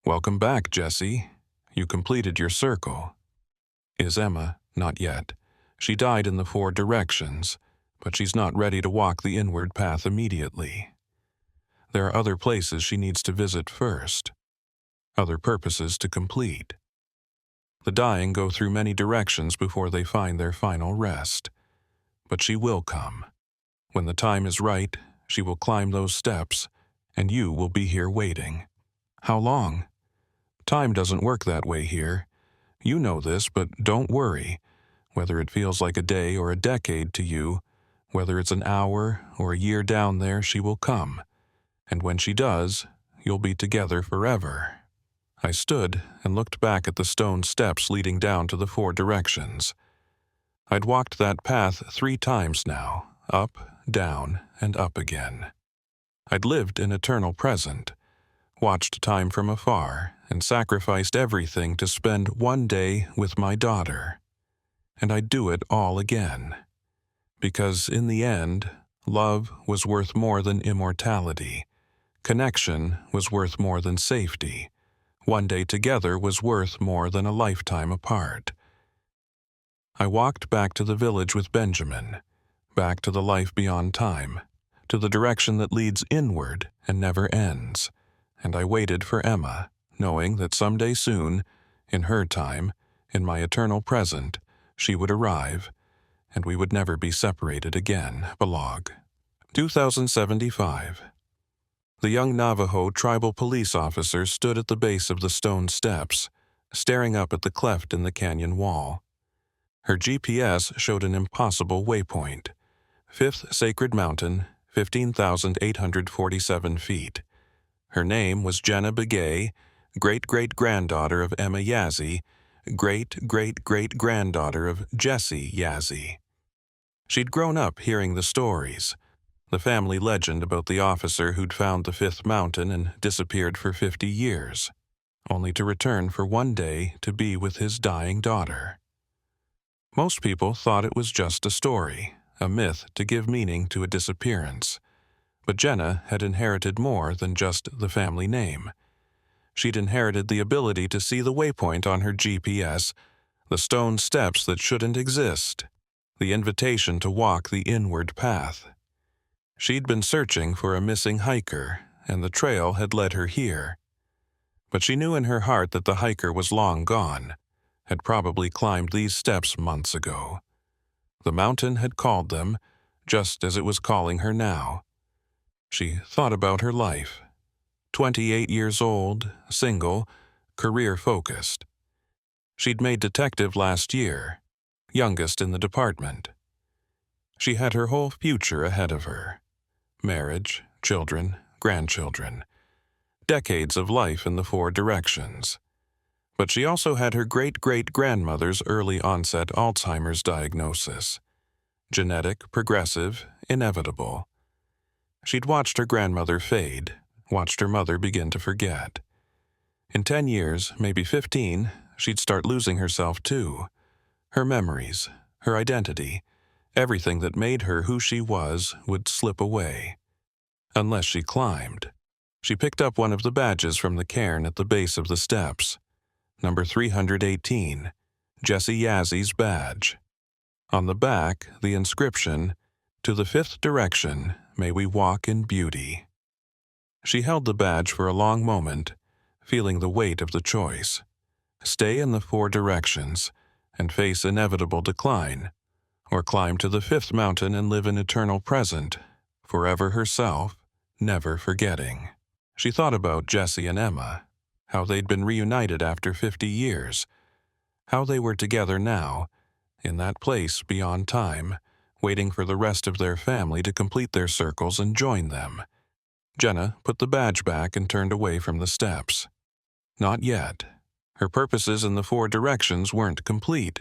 "Welcome back, Jesse. You completed your circle." "Is Emma?" "Not yet. She died in the 4 directions, but she's not ready to walk the inward path immediately. There are other places she needs to visit first, other purposes to complete. The dying go through many directions before they find their final rest. But she will come. When the time is right, she will climb those steps, and you will be here waiting." "How long?" "Time doesn't work that way here. You know this, but don't worry. Whether it feels like a day or a decade to you, whether it's an hour or a year down there, she will come. And when she does, you'll be together forever." I stood and looked back at the stone steps leading down to the 4 directions. I'd walked that path 3 times now, up, down, and up again. I'd lived in eternal present, watched time from afar, and sacrificed everything to spend one day with my daughter. And I'd do it all again. Because in the end, love was worth more than immortality. Connection was worth more than safety. One day together was worth more than a lifetime apart. I walked back to the village with Benjamin, back to the life beyond time, to the direction that leads inward and never ends, and I waited for Emma, knowing that someday soon, in her time, in my eternal present, she would arrive, and we would never be separated again. Belog. 2075. The young Navajo tribal police officer stood at the base of the stone steps, staring up at the cleft in the canyon wall. Her GPS showed an impossible waypoint. 5th Sacred Mountain, 15,847 feet. Her name was Jenna Begay, great-great-granddaughter of Emma Yazzie, great-great-great-granddaughter of Jesse Yazzie. She'd grown up hearing the stories, the family legend about the officer who'd found the 5th mountain and disappeared for 50 years, only to return for one day to be with his dying daughter. Most people thought it was just a story, a myth to give meaning to a disappearance. But Jenna had inherited more than just the family name. She'd inherited the ability to see the waypoint on her GPS, the stone steps that shouldn't exist, the invitation to walk the inward path. She'd been searching for a missing hiker, and the trail had led her here. But she knew in her heart that the hiker was long gone, had probably climbed these steps months ago. The mountain had called them, just as it was calling her now. She thought about her life. 28 years old, single, career-focused. She'd made detective last year, youngest in the department. She had her whole future ahead of her. Marriage, children, grandchildren. Decades of life in the 4 directions. But she also had her great-great-grandmother's early-onset Alzheimer's diagnosis. Genetic, progressive, inevitable. She'd watched her grandmother fade, watched her mother begin to forget. In 10 years, maybe 15, she'd start losing herself too. Her memories, her identity, everything that made her who she was would slip away. Unless she climbed. She picked up one of the badges from the cairn at the base of the steps. Number 318, Jesse Yazzie's badge. On the back, the inscription, "To the 5th direction, may we walk in beauty." She held the badge for a long moment, feeling the weight of the choice. Stay in the 4 directions and face inevitable decline, or climb to the fifth mountain and live in eternal present, forever herself, never forgetting. She thought about Jesse and Emma, how they'd been reunited after 50 years, how they were together now, in that place beyond time, waiting for the rest of their family to complete their circles and join them. Jenna put the badge back and turned away from the steps. Not yet. Her purposes in the 4 directions weren't complete.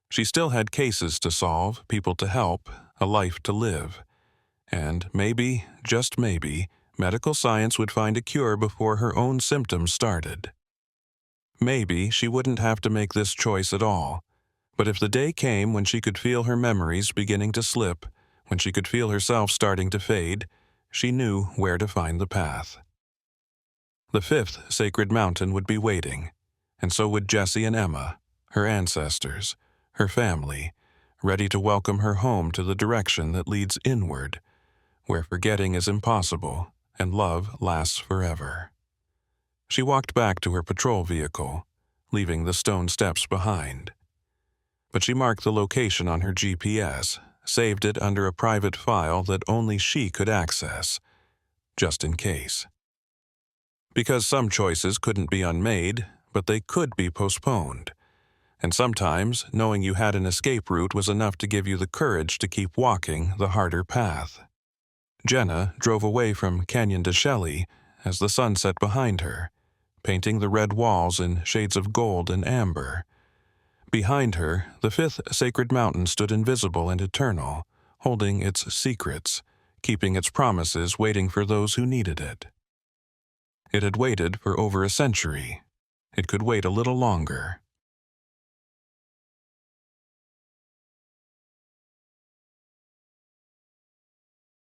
She still had cases to solve, people to help, a life to live. And maybe, just maybe, medical science would find a cure before her own symptoms started. Maybe she wouldn't have to make this choice at all. But if the day came when she could feel her memories beginning to slip, when she could feel herself starting to fade, she knew where to find the path. The 5th sacred mountain would be waiting, and so would Jesse and Emma, her ancestors, her family, ready to welcome her home to the direction that leads inward, where forgetting is impossible and love lasts forever. She walked back to her patrol vehicle, leaving the stone steps behind. But she marked the location on her GPS, saved it under a private file that only she could access, just in case. Because some choices couldn't be unmade, but they could be postponed. And sometimes, knowing you had an escape route was enough to give you the courage to keep walking the harder path. Jenna drove away from Canyon to Chelly as the sun set behind her, painting the red walls in shades of gold and amber. Behind her, the 5th sacred mountain stood invisible and eternal, holding its secrets, keeping its promises, waiting for those who needed it. It had waited for over a century. It could wait a little longer.